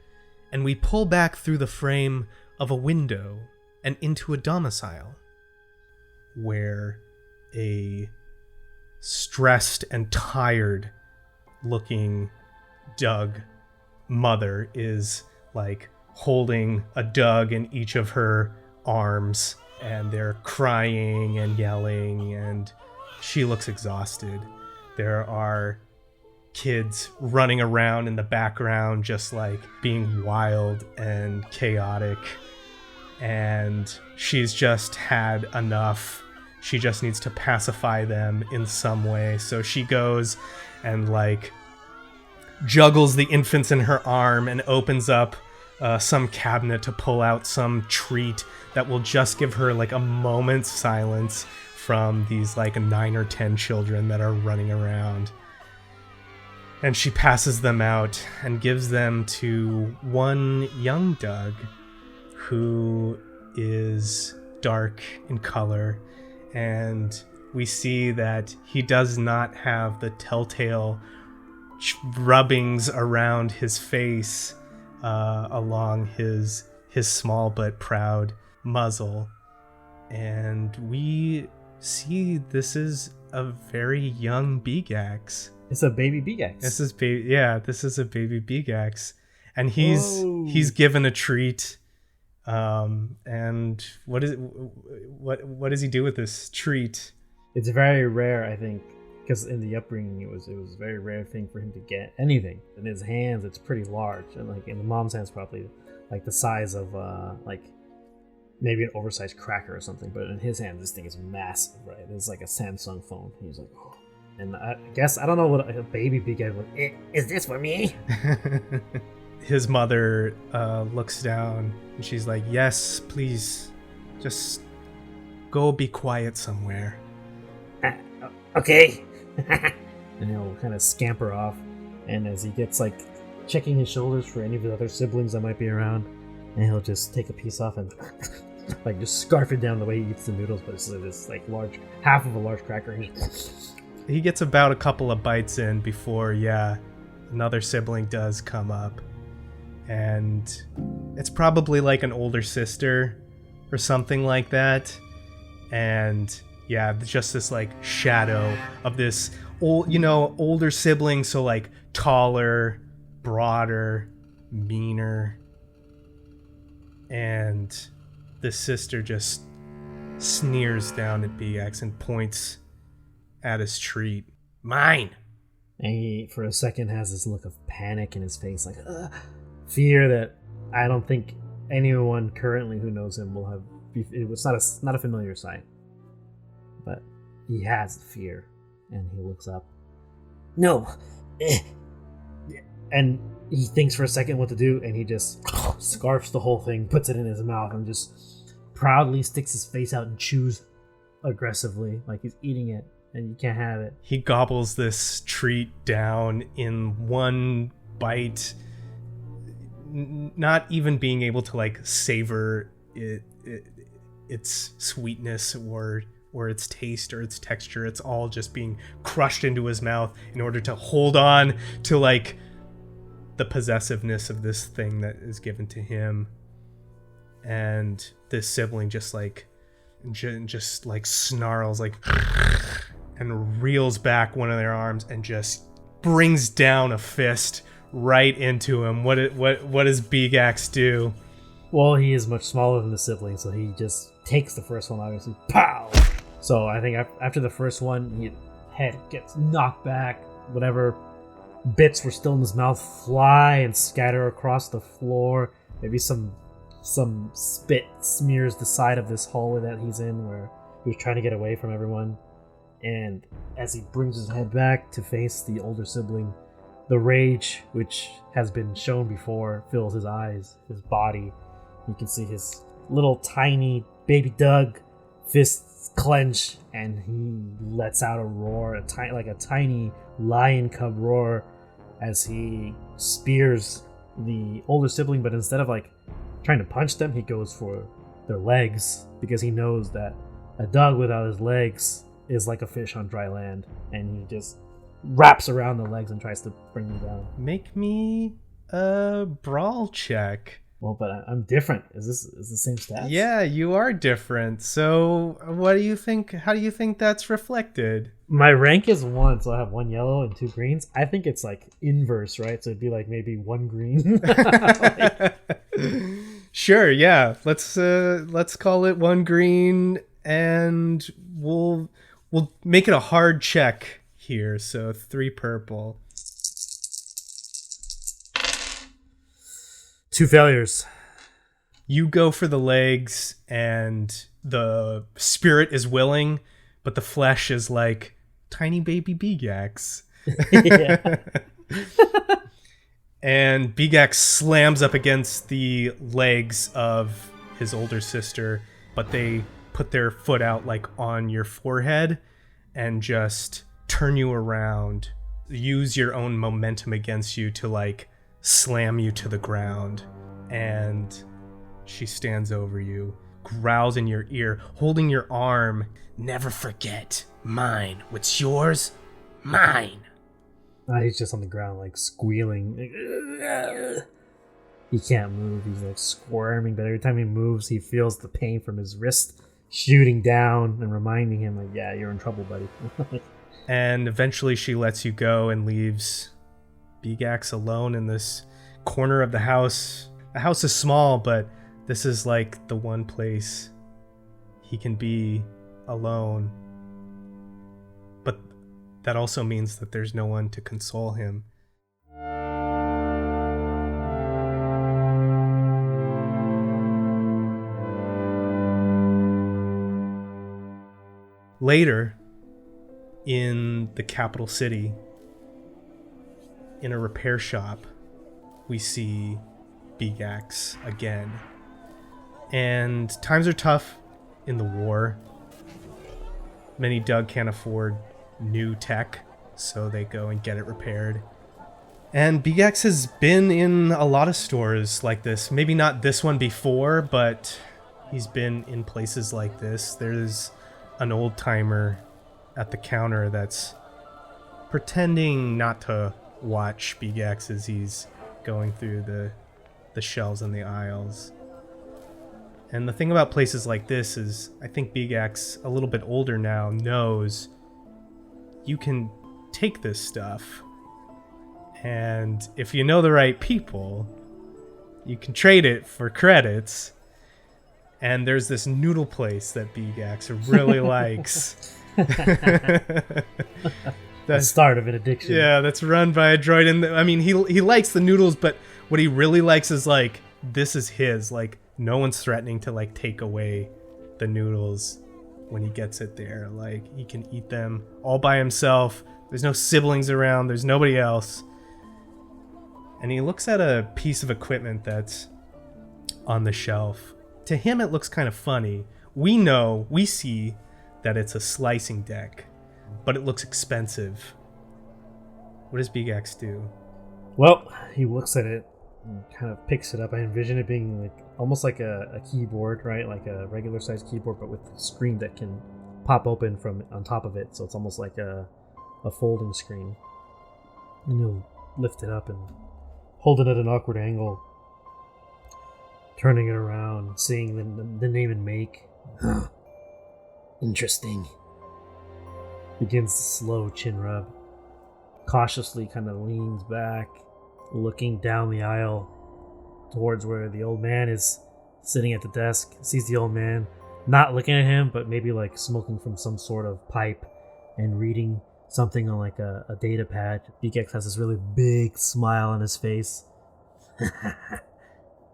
and we pull back through the frame of a window and into a domicile, where a stressed and tired looking Doug mother is like holding a Doug in each of her arms, and they're crying and yelling, and she looks exhausted. There are kids running around in the background just like being wild and chaotic, and she's just had enough. She just needs to pacify them in some way. So she goes and like juggles the infants in her arm and opens up some cabinet to pull out some treat that will just give her like a moment's silence from these like 9 or 10 children that are running around. And she passes them out and gives them to one young Doug who is dark in color, and we see that he does not have the telltale rubbings around his face along his small but proud muzzle. And we see this is a very young Begax. It's a baby Begax. This is a baby Begax, and he's given a treat. And what does he do with this treat? It's very rare, I think, because in the upbringing it was a very rare thing for him to get anything. In his hands, it's pretty large, and like in the mom's hands, probably like the size of like maybe an oversized cracker or something. But in his hand, this thing is massive, right? It's like a Samsung phone. He's like, oh. And I guess I don't know what a baby Begax would. Is this for me? His mother looks down and she's like, yes, please, just go be quiet somewhere. Okay. And he'll kind of scamper off, and as he gets like checking his shoulders for any of the other siblings that might be around, and he'll just take a piece off and like just scarf it down the way he eats the noodles, but it's this like large, half of a large cracker. He gets about a couple of bites in before, another sibling does come up. And it's probably like an older sister or something like that. And just this like shadow of this older sibling, so like taller, broader, meaner. And the sister just sneers down at Begax and points at his treat. Mine! And he, for a second, has this look of panic in his face, like fear that I don't think anyone currently who knows him will have. It was not a familiar sight, but he has fear, and he looks up. No, And he thinks for a second what to do, and he just scarfs the whole thing, puts it in his mouth, and just proudly sticks his face out and chews aggressively, like he's eating it, and you can't have it. He gobbles this treat down in one bite, not even being able to like savor its sweetness or its taste or its texture. It's all just being crushed into his mouth in order to hold on to like the possessiveness of this thing that is given to him. And this sibling just like snarls like and reels back one of their arms and just brings down a fist right into him. What does Bigax do? Well, he is much smaller than the sibling, so he just takes the first one, obviously. Pow! So I think after the first one, his head gets knocked back. Whatever bits were still in his mouth fly and scatter across the floor. Maybe some spit smears the side of this hallway that he's in, where he was trying to get away from everyone. And as he brings his head back to face the older sibling, the rage, which has been shown before, fills his eyes, his body. You can see his little tiny baby Doug fists clench, and he lets out a roar, a tiny lion cub roar, as he spears the older sibling. But instead of like trying to punch them, he goes for their legs, because he knows that a dog without his legs is like a fish on dry land, and he just wraps around the legs and tries to bring them down. Make me a brawl check. Well, but I'm different. Is the same stats? Yeah, you are different. So what do you think? How do you think that's reflected? My rank is 1, so I have 1 yellow and 2 greens. I think it's like inverse, right? So it'd be like maybe 1 green. Sure, yeah. Let's call it 1 green, and we'll make it a hard check here. So 3 purple. 2 failures. You go for the legs, and the spirit is willing, but the flesh is like tiny baby Bigax. Yeah. And Bigax slams up against the legs of his older sister, but they put their foot out like on your forehead and just turn you around, use your own momentum against you to like slam you to the ground. And she stands over you, growls in your ear, holding your arm. Never forget, mine. What's yours? Mine. He's just on the ground, like squealing. He can't move. He's like squirming, but every time he moves, he feels the pain from his wrist shooting down and reminding him, like, yeah, you're in trouble, buddy. And eventually she lets you go and leaves Bigax alone in this corner of the house. The house is small, but this is like the one place he can be alone. But that also means that there's no one to console him. Later, in the capital city, in a repair shop, we see Bigax again. And times are tough in the war. Many Doug can't afford new tech, so they go and get it repaired. And Bigax has been in a lot of stores like this. Maybe not this one before, but he's been in places like this. There's an old timer at the counter that's pretending not to watch Bigax as he's going through the shelves and the aisles. And the thing about places like this is, I think Bigax, a little bit older now, knows you can take this stuff, and if you know the right people, you can trade it for credits. And there's this noodle place that Bigax really likes. The start of an addiction. Yeah, that's run by a droid. And I mean, he likes the noodles, but what he really likes is like, this is his. Like, no one's threatening to like take away the noodles when he gets it there. Like, he can eat them all by himself. There's no siblings around. There's nobody else. and he looks at a piece of equipment that's on the shelf. To him, it looks kind of funny. We see that it's a slicing deck, but it looks expensive. What does Big Axe do? Well, he looks at it and kind of picks it up. I envision it being like almost like a keyboard, right? Like a regular sized keyboard, but with a screen that can pop open from on top of it. So it's almost like a folding screen. And he'll lift it up and hold it at an awkward angle, turning it around, seeing the name and make. Huh. Interesting. Begins the slow chin rub. Cautiously kind of leans back, looking down the aisle towards where the old man is sitting at the desk. Sees the old man not looking at him, but maybe like smoking from some sort of pipe and reading something on like a data pad. BKX has this really big smile on his face.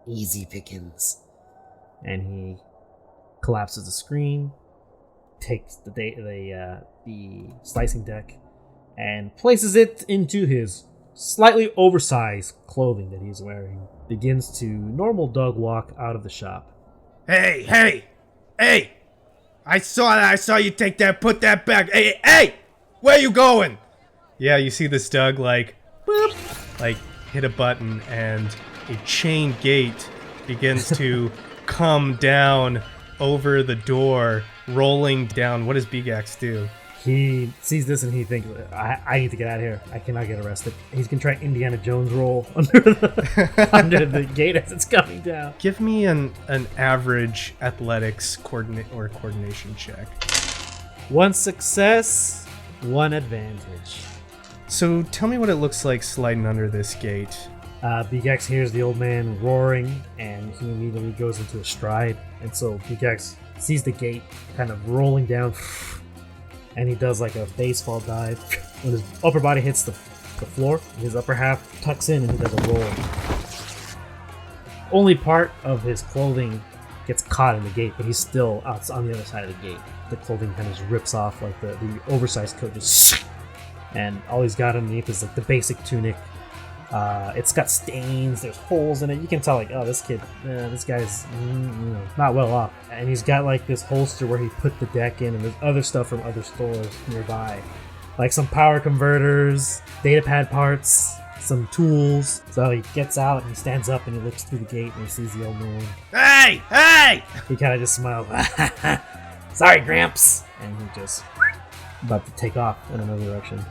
Easy pickings. And he collapses the screen, takes the slicing deck, and places it into his slightly oversized clothing that he's wearing. Begins to normal dog walk out of the shop. Hey! I saw you take that, put that back. Hey! Where you going? Yeah, you see this Doug like, boop, like hit a button, and a chain gate begins to come down over the door, rolling down. What does Big Axe do? He sees this and he thinks, I need to get out of here. I cannot get arrested. He's going to try Indiana Jones roll under the gate as it's coming down. Give me an average athletics coordination check. 1 success, 1 advantage. So tell me what it looks like sliding under this gate. Big X hears the old man roaring, and he immediately goes into a stride. And so Big X sees the gate kind of rolling down, and he does like a baseball dive. When his upper body hits the floor, his upper half tucks in and he does a roll. Only part of his clothing gets caught in the gate, but he's still out on the other side of the gate. The clothing kind of just rips off, like the oversized coat just, and all he's got underneath is like the basic tunic. It's got stains, there's holes in it. You can tell, like, oh, this guy's not well off. And he's got like this holster where he put the deck in, and there's other stuff from other stores nearby, like some power converters, data pad parts, some tools. So he gets out and he stands up and he looks through the gate and he sees the old man. Hey! He kind of just smiles. Sorry, Gramps. And he just about to take off in another direction.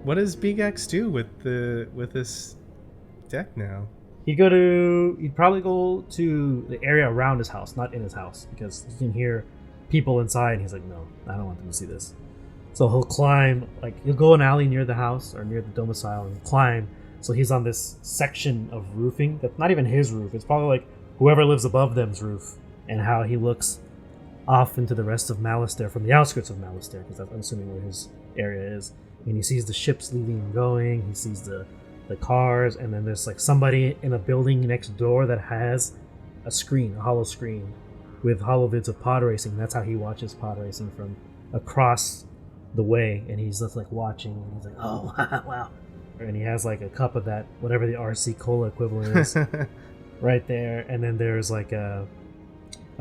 What does Big X do with this deck now? He'd probably go to the area around his house, not in his house, because he can hear people inside, and he's like, no, I don't want them to see this. So he'll climb, like, he'll go an alley near the house, or near the domicile, and climb. So he's on this section of roofing that's not even his roof. It's probably like whoever lives above them's roof, and how he looks off into the rest of Malistaire, from the outskirts of Malistaire, because I'm assuming where his area is. And he sees the ships leaving and going, he sees the cars, and then there's like somebody in a building next door that has a screen, a hollow screen, with holovids of pod racing. That's how he watches pod racing, from across the way, and he's just like watching, and he's like, oh, wow. And he has like a cup of that, whatever the RC Cola equivalent is, right there. And then there's like a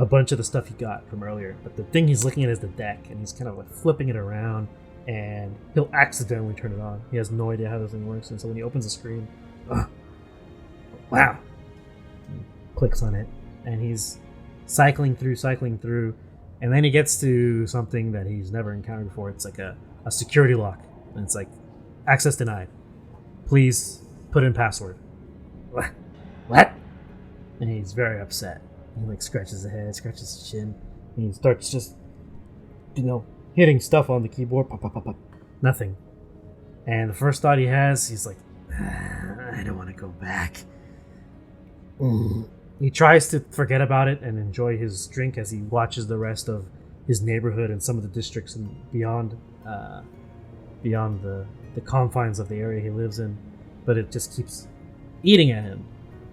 bunch of the stuff he got from earlier. But the thing he's looking at is the deck, and he's kind of like flipping it around, and he'll accidentally turn it on. He has no idea how this thing works, and so when he opens the screen, wow, he clicks on it, and he's cycling through, and then he gets to something that he's never encountered before. It's like a security lock, and it's like, access denied. Please put in password. What? And he's very upset. He like scratches his head, scratches his chin, and he starts just, hitting stuff on the keyboard. Pop, pop, pop, pop. Nothing. And the first thought he has, he's like, I don't want to go back. He tries to forget about it and enjoy his drink as he watches the rest of his neighborhood and some of the districts and beyond the confines of the area he lives in, but it just keeps eating at him.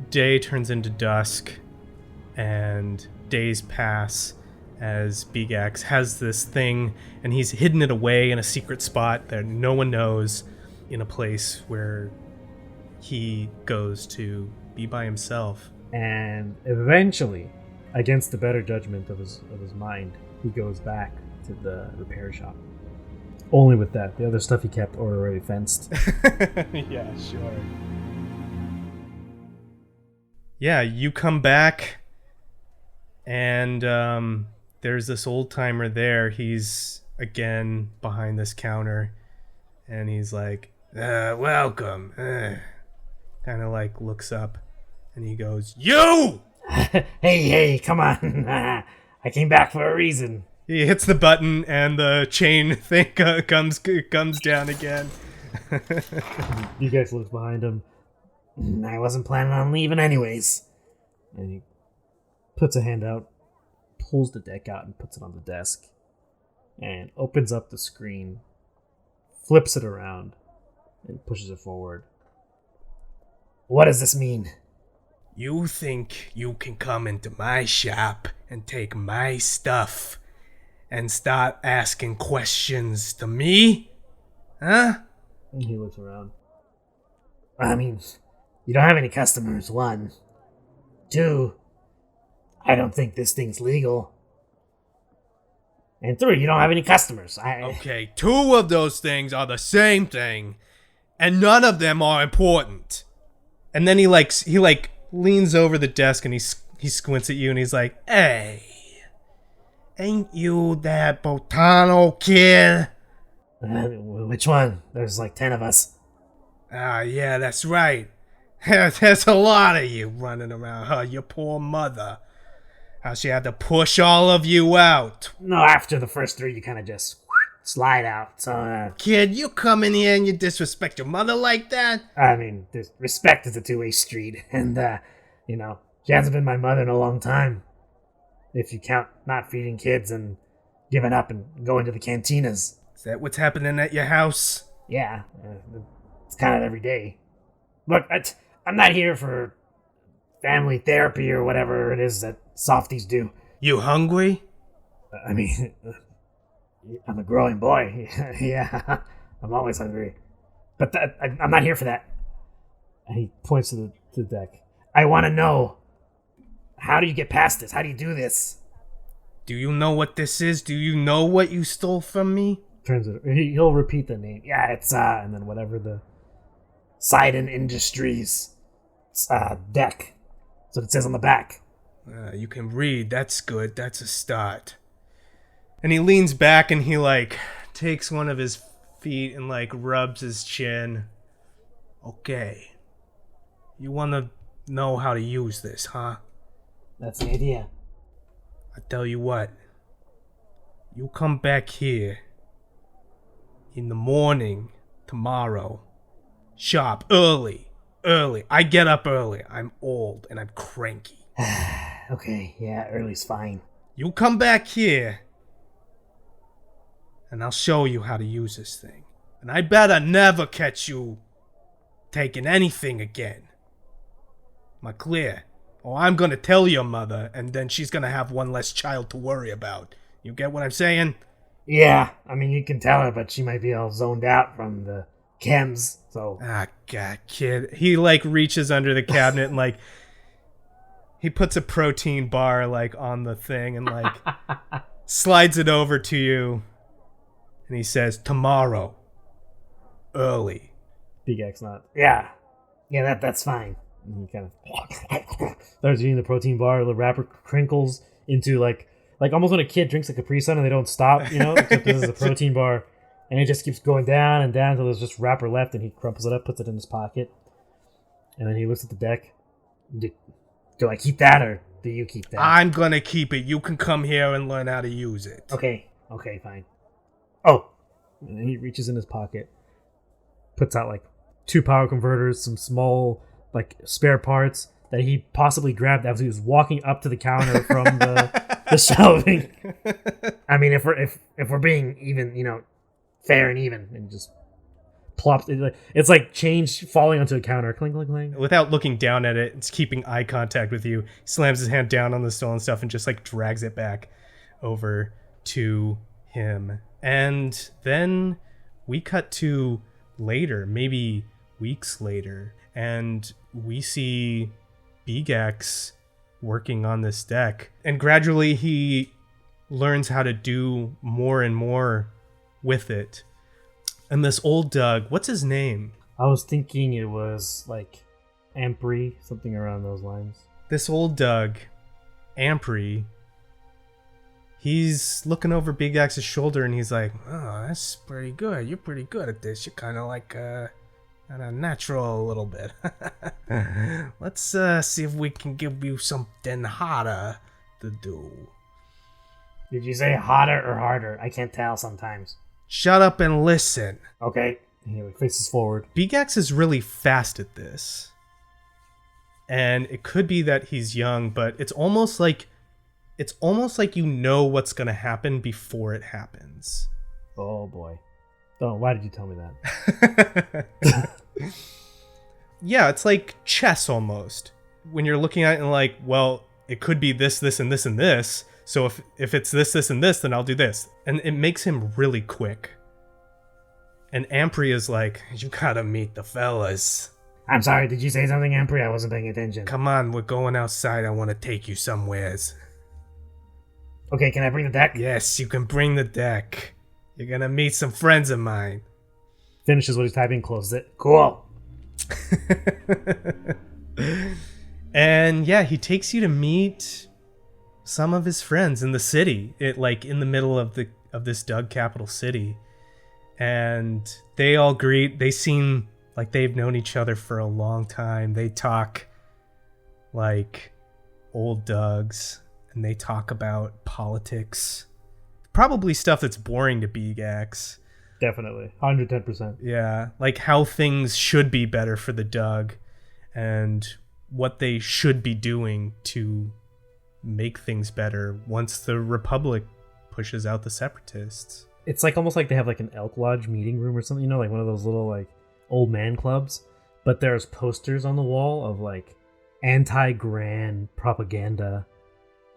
Day turns into dusk, and days pass as Bigax has this thing, and he's hidden it away in a secret spot that no one knows, in a place where he goes to be by himself. And eventually, against the better judgment of his mind, he goes back to the repair shop. Only with that. The other stuff he kept already fenced. Yeah, sure. Yeah, you come back, and there's this old timer there. He's again behind this counter, and he's like, welcome. Kind of like looks up, and he goes, "You!" Hey, come on. I came back for a reason. He hits the button, and the chain thing comes down again. You guys look behind him. I wasn't planning on leaving anyways. And he puts a hand out, pulls the deck out and puts it on the desk, and opens up the screen, flips it around, and pushes it forward. What does this mean? You think you can come into my shop and take my stuff and start asking questions to me? Huh? And he looks around. I mean, you don't have any customers, 1. 2, I don't think this thing's legal. And 3, you don't have any customers. Okay, 2 of those things are the same thing, and none of them are important. And then he leans over the desk and he squints at you and he's like, "Hey, ain't you that Botano kid?" Which one? There's like 10 of us. Yeah, that's right. There's a lot of you running around, huh? Your poor mother. How she had to push all of you out. No, after the first 3, you kind of just slide out. So, Kid, you come in here and you disrespect your mother like that? I mean, respect is a 2-way street. And, she hasn't been my mother in a long time. If you count not feeding kids and giving up and going to the cantinas. Is that what's happening at your house? Yeah, it's kind of every day. Look, I'm not here for family therapy or whatever it is that softies do. You hungry? I mean, I'm a growing boy. Yeah, I'm always hungry. But I'm not here for that. And he points to the deck. I want to know, how do you get past this? How do you do this? Do you know what this is? Do you know what you stole from me? He'll repeat the name. Yeah, it's, and then whatever the Sidon Industries deck. That's what it says on the back. You can read. That's good. That's a start. And he leans back and he, takes one of his feet and, rubs his chin. Okay. You want to know how to use this, huh? That's the idea. I tell you what. You come back here in the morning tomorrow. Sharp. Early. I get up early. I'm old and I'm cranky. Okay, yeah, early's fine. You come back here, and I'll show you how to use this thing. And I better never catch you taking anything again. Am I clear? Or I'm gonna tell your mother, and then she's gonna have one less child to worry about. You get what I'm saying? Yeah, I mean, you can tell her, but she might be all zoned out from the chems, so... Ah, God, kid. He, reaches under the cabinet and, he puts a protein bar, on the thing and, slides it over to you. And he says, tomorrow. Early. Big X not. Yeah, that's fine. And he kind of starts eating the protein bar. The wrapper crinkles into, like almost when a kid drinks a Capri Sun and they don't stop, except this is a protein bar. And it just keeps going down and down until there's just wrapper left, and he crumples it up, puts it in his pocket. And then he looks at the deck. Do I keep that, or do you keep that? I'm gonna keep it. You can come here and learn how to use it. Okay, fine. Oh. And then he reaches in his pocket, puts out, 2 power converters, some small, spare parts that he possibly grabbed as he was walking up to the counter from the the shelving. I mean, if we're being even, fair and even, and just Plops. It's like change falling onto a counter. Clink, clink, clink. Without looking down at it, it's keeping eye contact with you. He slams his hand down on the stolen stuff and just like drags it back over to him. And then we cut to later, maybe weeks later, and we see Bigax working on this deck. And gradually he learns how to do more and more with it. And this old Doug, what's his name? I was thinking it was like Ampri, something around those lines. This old Doug, Ampri, he's looking over Bigax's shoulder and he's like, oh, that's pretty good. You're pretty good at this. You're kind of like kind of natural a little bit. Let's see if we can give you something harder to do. Did you say hotter or harder? I can't tell sometimes. Shut up and listen. Okay. He like faces forward. Bigax is really fast at this. And it could be that he's young, but it's almost like you know what's going to happen before it happens. Oh boy. Oh, why did you tell me that? Yeah, it's like chess almost. When you're looking at it and like, well, it could be this, this, and this, and this. So if it's this, this, and this, then I'll do this. And it makes him really quick. And Ampri is like, you gotta meet the fellas. I'm sorry, did you say something, Ampri? I wasn't paying attention. Come on, we're going outside. I want to take you somewheres. Okay, can I bring the deck? Yes, you can bring the deck. You're gonna meet some friends of mine. Finishes what he's typing, closes it. Cool. And yeah, he takes you to meet some of his friends in the city, in the middle of this Doug capital city, and they all greet. They seem like they've known each other for a long time. They talk like old Dougs, and they talk about politics, probably stuff that's boring to Bigax. Definitely, 110%. Yeah, like how things should be better for the Doug, and what they should be doing to make things better once the Republic pushes out the Separatists. It's like almost like they have like an Elk Lodge meeting room or something, like one of those little like old man clubs, but there's posters on the wall of like anti-Gran propaganda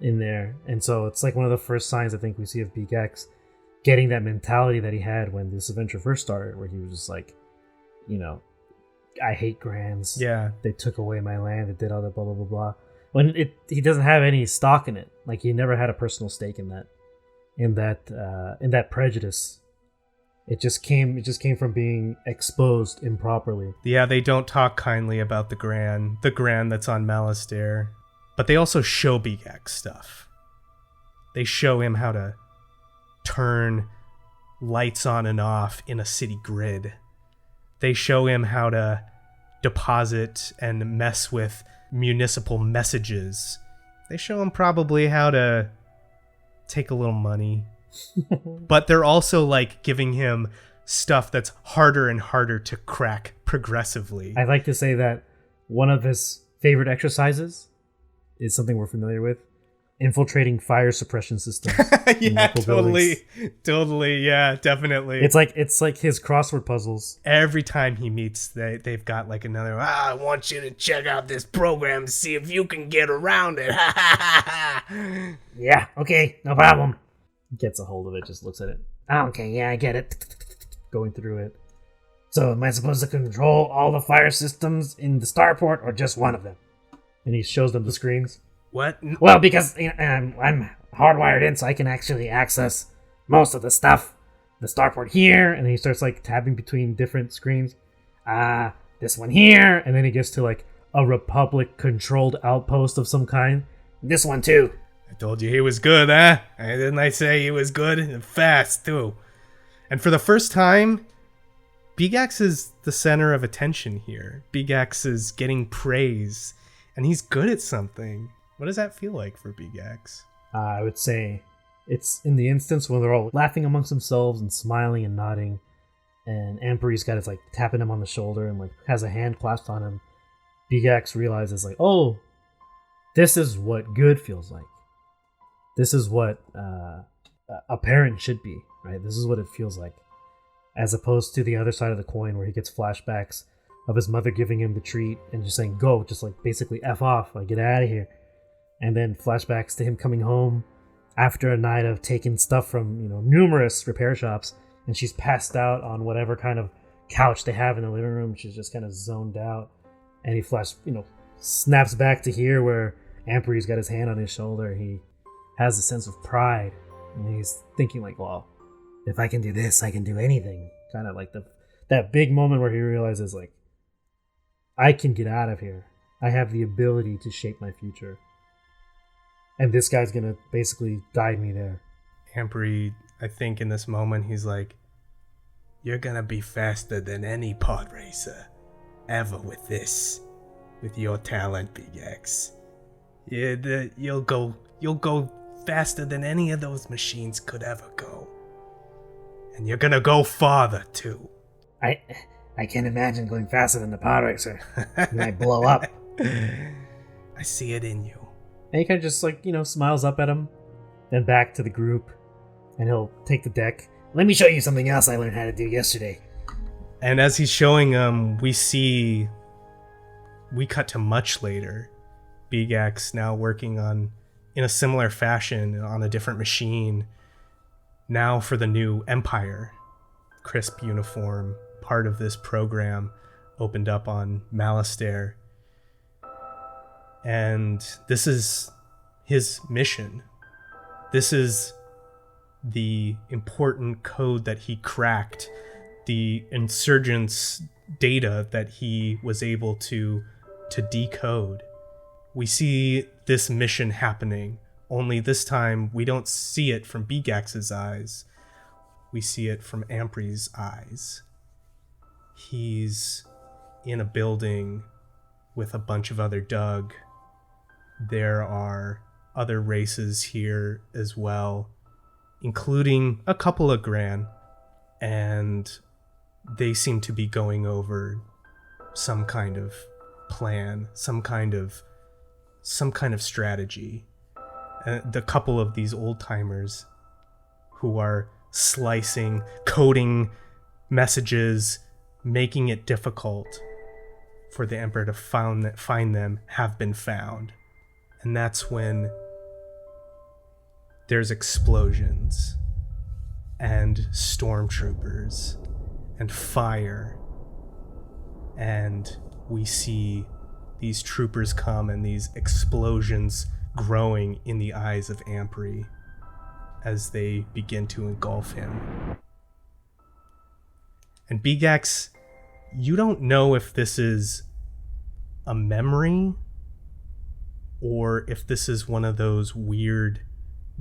in there. And so it's like one of the first signs I think we see of Bigax getting that mentality that he had when this adventure first started, where he was just like, I hate Grans. Yeah. They took away my land. They did all that blah, blah, blah, blah. When he doesn't have any stock in it. Like he never had a personal stake in that prejudice. It just came from being exposed improperly. Yeah, they don't talk kindly about the Gran that's on Malastare. But they also show Bigax stuff. They show him how to turn lights on and off in a city grid. They show him how to deposit and mess with municipal messages. They show him probably how to take a little money. But they're also like giving him stuff that's harder and harder to crack progressively. I'd like to say that one of his favorite exercises is something we're familiar with: infiltrating fire suppression systems. Yeah, totally, yeah, definitely. It's like his crossword puzzles. Every time he meets, they've got like another. I want you to check out this program to see if you can get around it. Yeah, okay, no problem. Gets a hold of it, just looks at it. Oh, okay, yeah, I get it. Going through it. So, am I supposed to control all the fire systems in the starport, or just one of them? And he shows them the screens. What? Well, because I'm hardwired in, so I can actually access most of the stuff. The starport here, And then he starts like tabbing between different screens. this one here, And then he gets to like a Republic-controlled outpost of some kind. this one too. I told you he was good, huh? Didn't I say he was good and fast too? And for the first time, Bigax is the center of attention here. Bigax is getting praise, and he's good at something. What does that feel like for Bigax? I would say it's in the instance when they're all laughing amongst themselves and smiling and nodding, and Ampri's got his like tapping him on the shoulder and like has a hand clasped on him. Bigax realizes like, oh, this is what good feels like. this is what a parent should be, right? This is what it feels like, as opposed to the other side of the coin where he gets flashbacks of his mother giving him the treat and just saying, go, just like basically F off, like get out of here. And then flashbacks to him coming home after a night of taking stuff from, numerous repair shops, and she's passed out on whatever kind of couch they have in the living room. She's just kind of zoned out. And he snaps back to here where Ampri's got his hand on his shoulder. He has a sense of pride, and he's thinking like, well, if I can do this, I can do anything. Kind of like that big moment where he realizes, like, I can get out of here. I have the ability to shape my future. And this guy's going to basically guide me there. Ampri, I think in this moment, he's like, you're going to be faster than any pod racer ever with this. With your talent, Big X. Yeah, you'll go faster than any of those machines could ever go. And you're going to go farther, too. I can't imagine going faster than the pod racer. You might blow up. I see it in you. And he kind of just smiles up at him, then back to the group, and he'll take the deck. Let me show you something else I learned how to do yesterday. And as he's showing him, we cut to much later. Big X now working in a similar fashion on a different machine. Now for the new Empire. Crisp uniform, part of this program, opened up on Malastare. And this is his mission. This is the important code that he cracked, the insurgents' data that he was able to decode. We see this mission happening, only this time we don't see it from Bigax's eyes. We see it from Ampri's eyes. He's in a building with a bunch of other Doug. There are other races here as well, including a couple of Gran, and they seem to be going over some kind of plan, some kind of strategy. The couple of these old timers who are slicing, coding messages, making it difficult for the Emperor to find them, have been found. And that's when there's explosions and stormtroopers and fire, and we see these troopers come and these explosions growing in the eyes of Ampri as they begin to engulf him. And Bigax, you don't know if this is a memory or if this is one of those weird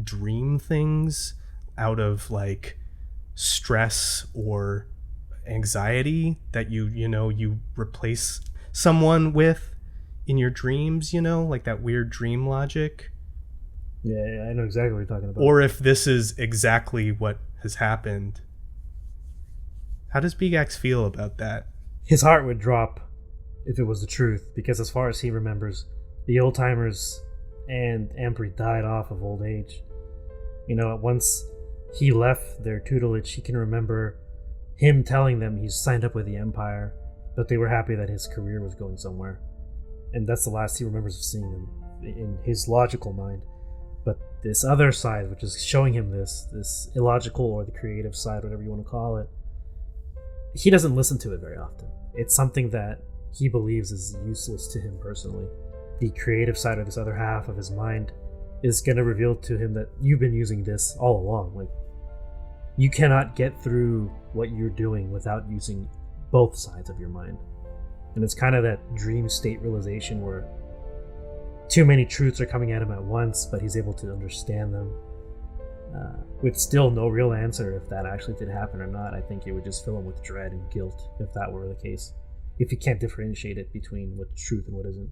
dream things out of like stress or anxiety that you replace someone with in your dreams, like that weird dream logic. Yeah, I know exactly what you're talking about. Or if this is exactly what has happened. How does Bigax feel about that? His heart would drop if it was the truth, because as far as he remembers, the old timers and Ampri died off of old age. Once he left their tutelage, he can remember him telling them he's signed up with the Empire, but they were happy that his career was going somewhere. And that's the last he remembers of seeing them in his logical mind. But this other side, which is showing him this illogical or the creative side, whatever you want to call it, he doesn't listen to it very often. It's something that he believes is useless to him personally. The creative side, or this other half of his mind, is going to reveal to him that you've been using this all along. Like, you cannot get through what you're doing without using both sides of your mind. And it's kind of that dream state realization where too many truths are coming at him at once, but he's able to understand them. With still no real answer if that actually did happen or not. I think it would just fill him with dread and guilt if that were the case. If you can't differentiate it between what's truth and what isn't.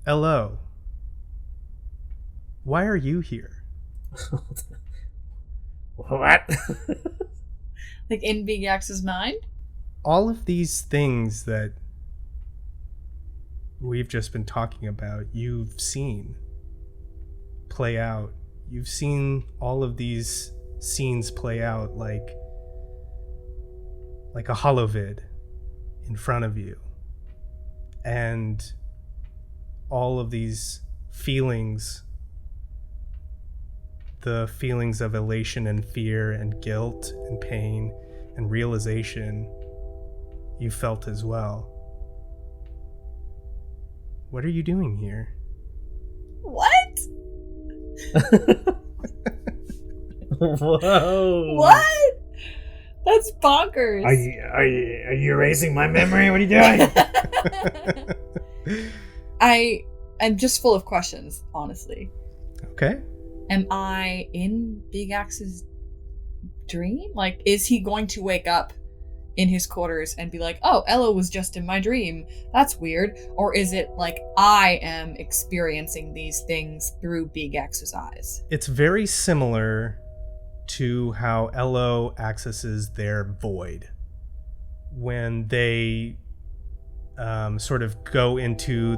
Hello. Why are you here? What? Like in Bigax's mind? All of these things that we've just been talking about, you've seen. play out. You've seen all of these scenes play out like a holovid in front of you. And all of these feelings, the feelings of elation and fear and guilt and pain and realization, you felt as well. What are you doing here? What? Whoa. What? That's bonkers. Are you erasing my memory? What are you doing? I'm just full of questions, honestly. Okay. Am I in Big Axe's dream? Like, is he going to wake up in his quarters and be like, oh, Ella was just in my dream. That's weird. Or is it like I am experiencing these things through Big Axe's eyes? It's very similar to how Elo accesses their void when they sort of go into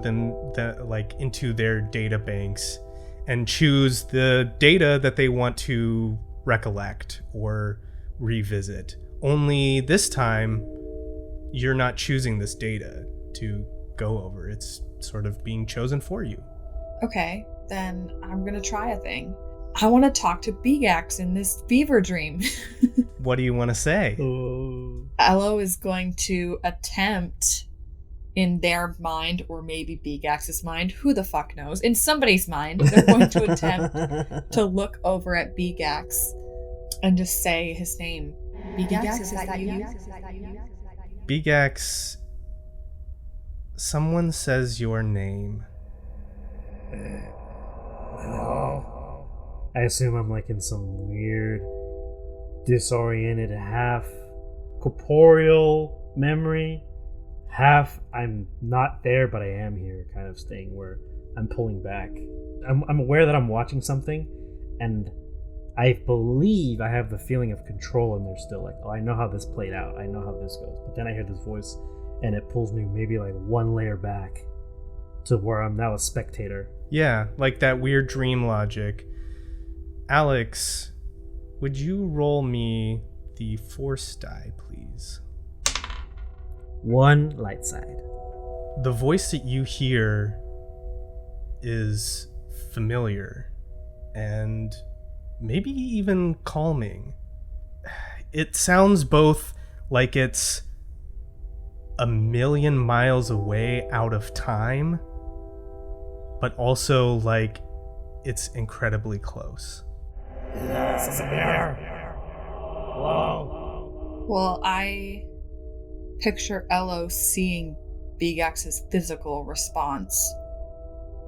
into their data banks and choose the data that they want to recollect or revisit. Only this time, you're not choosing this data to go over. It's sort of being chosen for you. Okay, then I'm gonna try a thing. I want to talk to Big Axe in this fever dream. What do you want to say? Elo is going to attempt, in their mind, or maybe Big Axe's mind, who the fuck knows, in somebody's mind, they're going to attempt to look over at Big Axe and just say his name. Big Axe, is that you? Big Axe, someone says your name. I assume I'm like in some weird, disoriented, half corporeal memory, half I'm not there but I am here kind of thing where I'm pulling back. I'm aware that I'm watching something, and I believe I have the feeling of control in there still. Like, oh, I know how this played out. I know how this goes. But then I hear this voice, and it pulls me maybe like one layer back to where I'm now a spectator. Yeah, like that weird dream logic. Alex, would you roll me the force die, please? 1 light side. The voice that you hear is familiar and maybe even calming. It sounds both like it's a million miles away out of time, but also like it's incredibly close. Whoa. Well, I picture Elo seeing Big Axe's physical response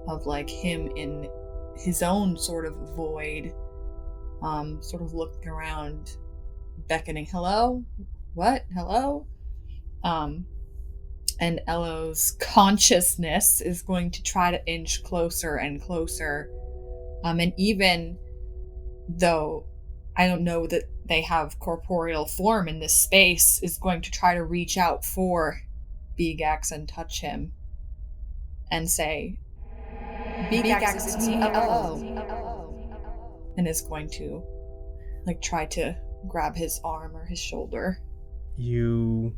of like him in his own sort of void, sort of looking around, beckoning, hello? What? Hello? And Elo's consciousness is going to try to inch closer and closer. And even though I don't know that they have corporeal form in this space, is going to try to reach out for Big Axe and touch him and say, Big Axe, it's me, Elo. And is going to like try to grab his arm or his shoulder. You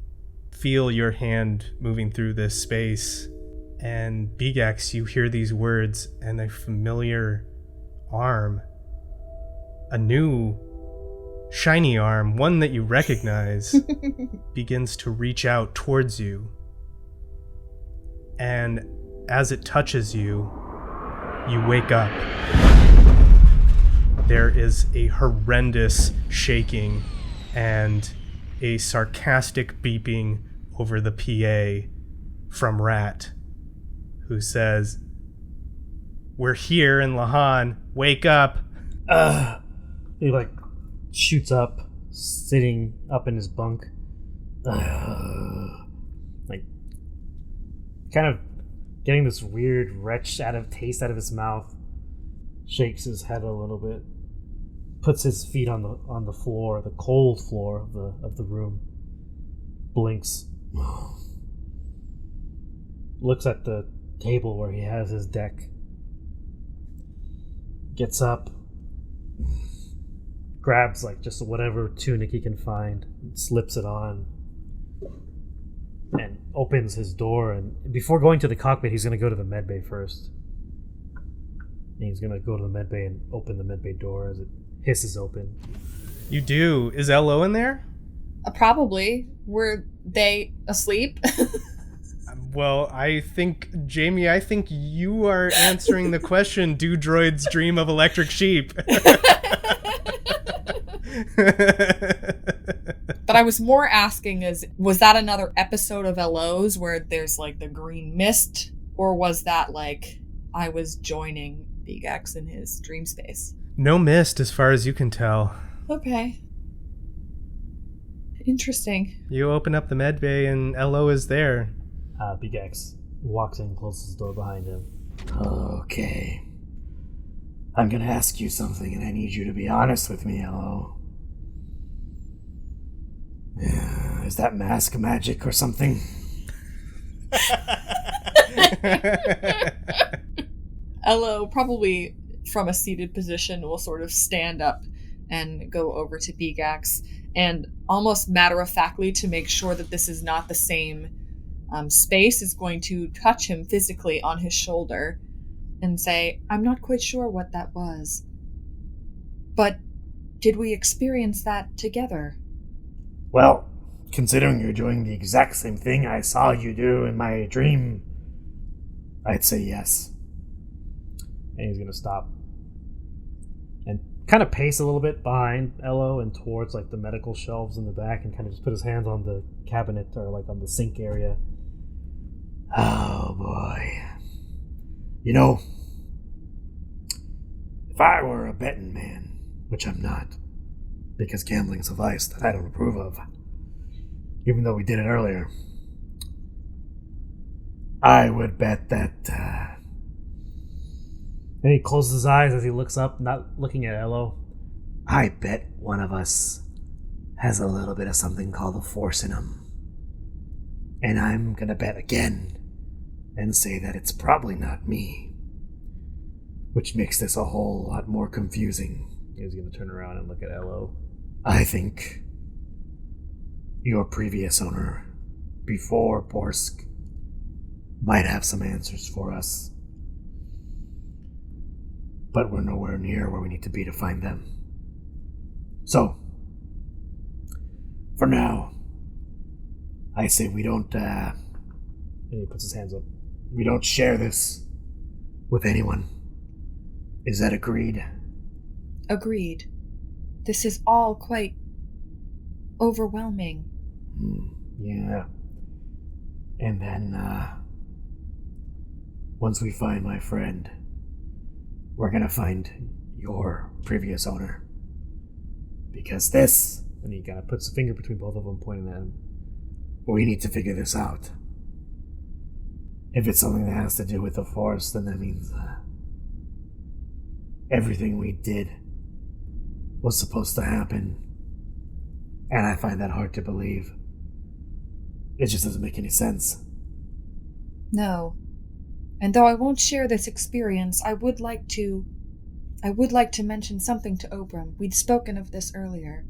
feel your hand moving through this space, and Big Axe, you hear these words, and a familiar arm, a new shiny arm, one that you recognize, begins to reach out towards you. And as it touches you, you wake up. There is a horrendous shaking and a sarcastic beeping over the PA from Rat, who says, "We're here in Lehon. Wake up." He like shoots up, sitting up in his bunk. Like kind of getting this weird taste out of his mouth. Shakes his head a little bit. Puts his feet on the floor, the cold floor of the room. Blinks. Looks at the table where he has his deck. gets up, grabs like just whatever tunic he can find, slips it on, and opens his door. And before going to the cockpit, he's going to go to the medbay first. And he's going to go to the medbay and open the medbay door as it hisses open. You do. Is Lo in there? Probably. Were they asleep? Well, I think, Jamie, you are answering the question, do droids dream of electric sheep? But I was more asking was that another episode of LO's where there's like the green mist? Or was that like I was joining Big X in his dream space? No mist as far as you can tell. Okay. Interesting. You open up the med bay and Lo is there. Big X walks in and closes the door behind him. Okay. I'm gonna ask you something, and I need you to be honest with me, Lo. Is that mask magic or something? Lo, probably from a seated position, will sort of stand up and go over to Bigax and almost matter-of-factly, to make sure that this is not the same space, is going to touch him physically on his shoulder and say, I'm not quite sure what that was, but did we experience that together? Well, considering you're doing the exact same thing I saw you do in my dream, I'd say yes. And he's going to stop and kind of pace a little bit behind Lo and towards like the medical shelves in the back, and kind of just put his hands on the cabinet or like on the sink area. Oh boy. You know, if I were a betting man, which I'm not, because gambling is a vice that I don't approve of, even though we did it earlier, I would bet that And he closes his eyes as he looks up, not looking at Lo. I bet one of us has a little bit of something called the Force in him. And I'm gonna bet again and say that it's probably not me, which makes this a whole lot more confusing. He's going to turn around and look at Lo. I think your previous owner, before Borsk, might have some answers for us. But we're nowhere near where we need to be to find them. So, for now, I say we don't, And he puts his hands up. we don't share this with anyone. Is that agreed? Agreed. This is all quite overwhelming. Yeah. And then, once we find my friend, we're gonna find your previous owner. Because this, And he kind of puts a finger between both of them, pointing at him. we need to figure this out. If it's something that has to do with the Force, then that means everything we did was supposed to happen. And I find that hard to believe. It just doesn't make any sense. No. And though I won't share this experience, I would like to mention something to Obram. We'd spoken of this earlier.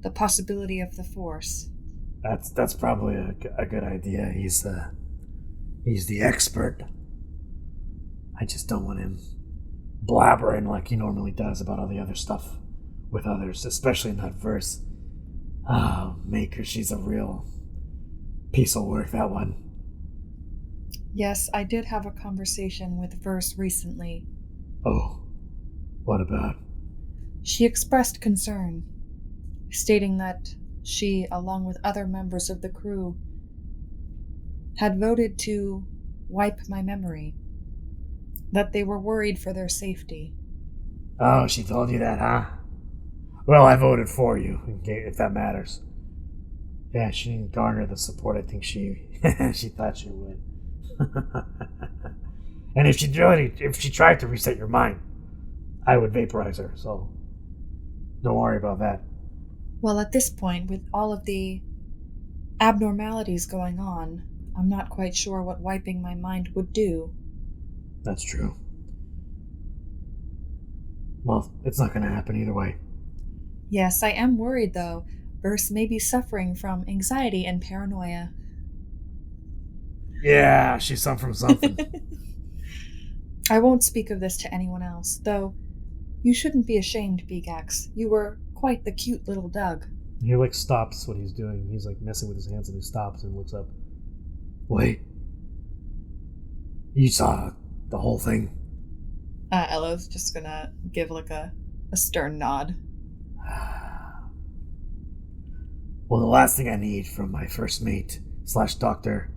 The possibility of the Force. That's probably a good idea. He's the expert. I just don't want him blabbering like he normally does about all the other stuff with others, especially in that verse. Maker, she's a real piece of work, that one. Yes, I did have a conversation with Verse recently. Oh, what about? She expressed concern, stating that she, along with other members of the crew, had voted to wipe my memory, that they were worried for their safety. Oh, she told you that, huh? Well, I voted for you, if that matters. Yeah, she didn't garner the support I think she she thought she would. And if she tried to reset your mind, I would vaporize her, so don't worry about that. Well, at this point, with all of the abnormalities going on, I'm not quite sure what wiping my mind would do. That's true. Well, it's not gonna happen either way. Yes, I am worried though. Burst may be suffering from anxiety and paranoia. Yeah, she's some from something. I won't speak of this to anyone else, though you shouldn't be ashamed, Bigax. You were quite the cute little Doug. He like stops what he's doing. He's like messing with his hands and he stops and looks up. Wait. You saw the whole thing? Ella's just gonna give like a stern nod. Well, the last thing I need from my first mate / doctor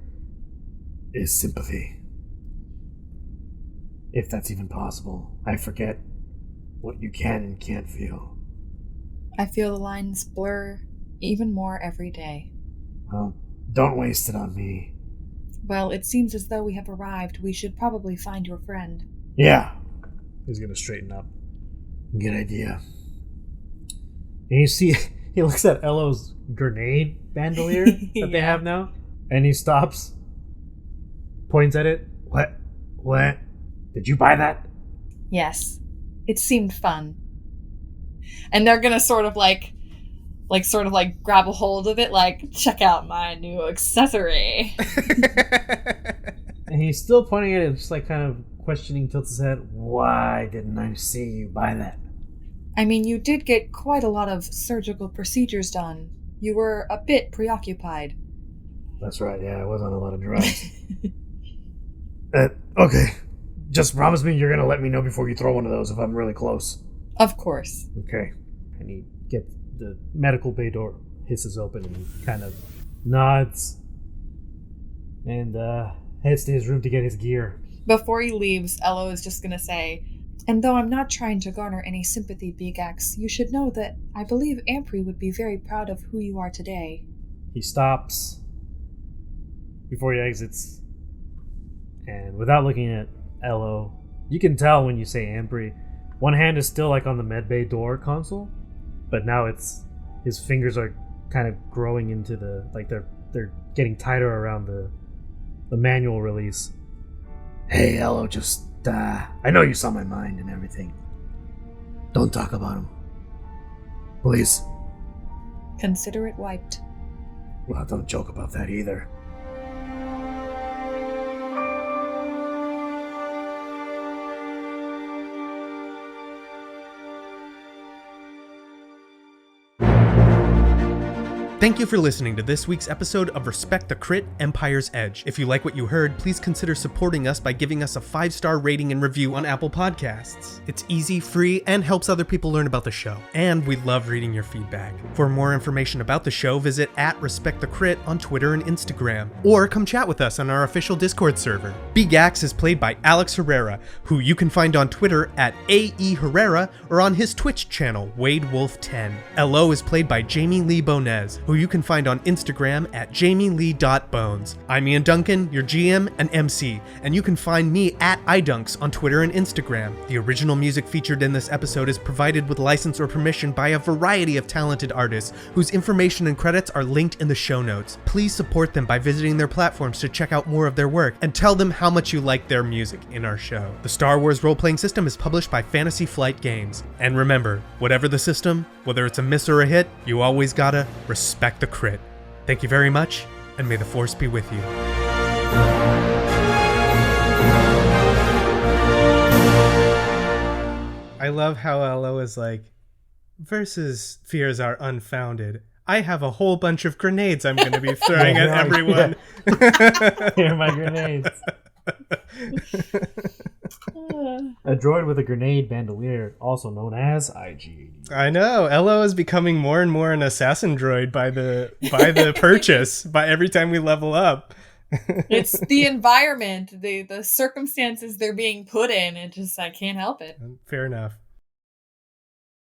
is sympathy. If that's even possible. I forget what you can and can't feel. I feel the lines blur even more every day. Well, don't waste it on me. Well, it seems as though we have arrived. We should probably find your friend. Yeah, He's gonna straighten up. good idea. And you see, he looks at Elo's grenade bandolier that they have now, and he stops, points at it. What? Did you buy that? Yes. It seemed fun. And they're gonna sort of grab a hold of it, like, check out my new accessory. And he's still pointing at it, just like kind of questioning, tilts his head. Why didn't I see you buy that? I mean, you did get quite a lot of surgical procedures done. You were a bit preoccupied. That's right, yeah, I was on a lot of drugs. Okay. Just promise me you're gonna let me know before you throw one of those if I'm really close. Of course. Okay. And he gets the medical bay door, hisses open, and he kind of nods and heads to his room to get his gear. Before he leaves, Elo is just gonna say, and though I'm not trying to garner any sympathy, Bigax, you should know that I believe Ampri would be very proud of who you are today. He stops before he exits, and without looking at Elo, you can tell when you say Ampri, one hand is still like on the medbay door console, but now it's his fingers are kind of growing into the, like they're getting tighter around the manual release. Hey, Elo, just, I know you saw my mind and everything. Don't talk about him. Please. Consider it wiped. Well, don't joke about that either. Thank you for listening to this week's episode of Respect the Crit Empire's Edge. If you like what you heard, please consider supporting us by giving us a 5-star rating and review on Apple Podcasts. It's easy, free, and helps other people learn about the show. And we love reading your feedback. For more information about the show, visit @RespectTheCrit on Twitter and Instagram, or come chat with us on our official Discord server. Bigax is played by Alex Herrera, who you can find on Twitter @AEHerrera or on his Twitch channel, WadeWolf10. LO is played by Jamie Lee Bonez, who you can find on Instagram @jamielee.bones. I'm Ian Duncan, your GM and MC, and you can find me @idunks on Twitter and Instagram. The original music featured in this episode is provided with license or permission by a variety of talented artists, whose information and credits are linked in the show notes. Please support them by visiting their platforms to check out more of their work, and tell them how much you like their music in our show. The Star Wars role-playing system is published by Fantasy Flight Games. And remember, whatever the system, whether it's a miss or a hit, you always gotta respect the crit. Thank you very much, and may the Force be with you. I love how Elo is like, versus fears are unfounded. I have a whole bunch of grenades I'm going to be throwing at everyone. Here are my grenades. A droid with a grenade bandolier, also known as IG-80. I know. Elo is becoming more and more an assassin droid by the purchase, by every time we level up. It's the environment, the circumstances they're being put in. It just, I can't help it. Fair enough.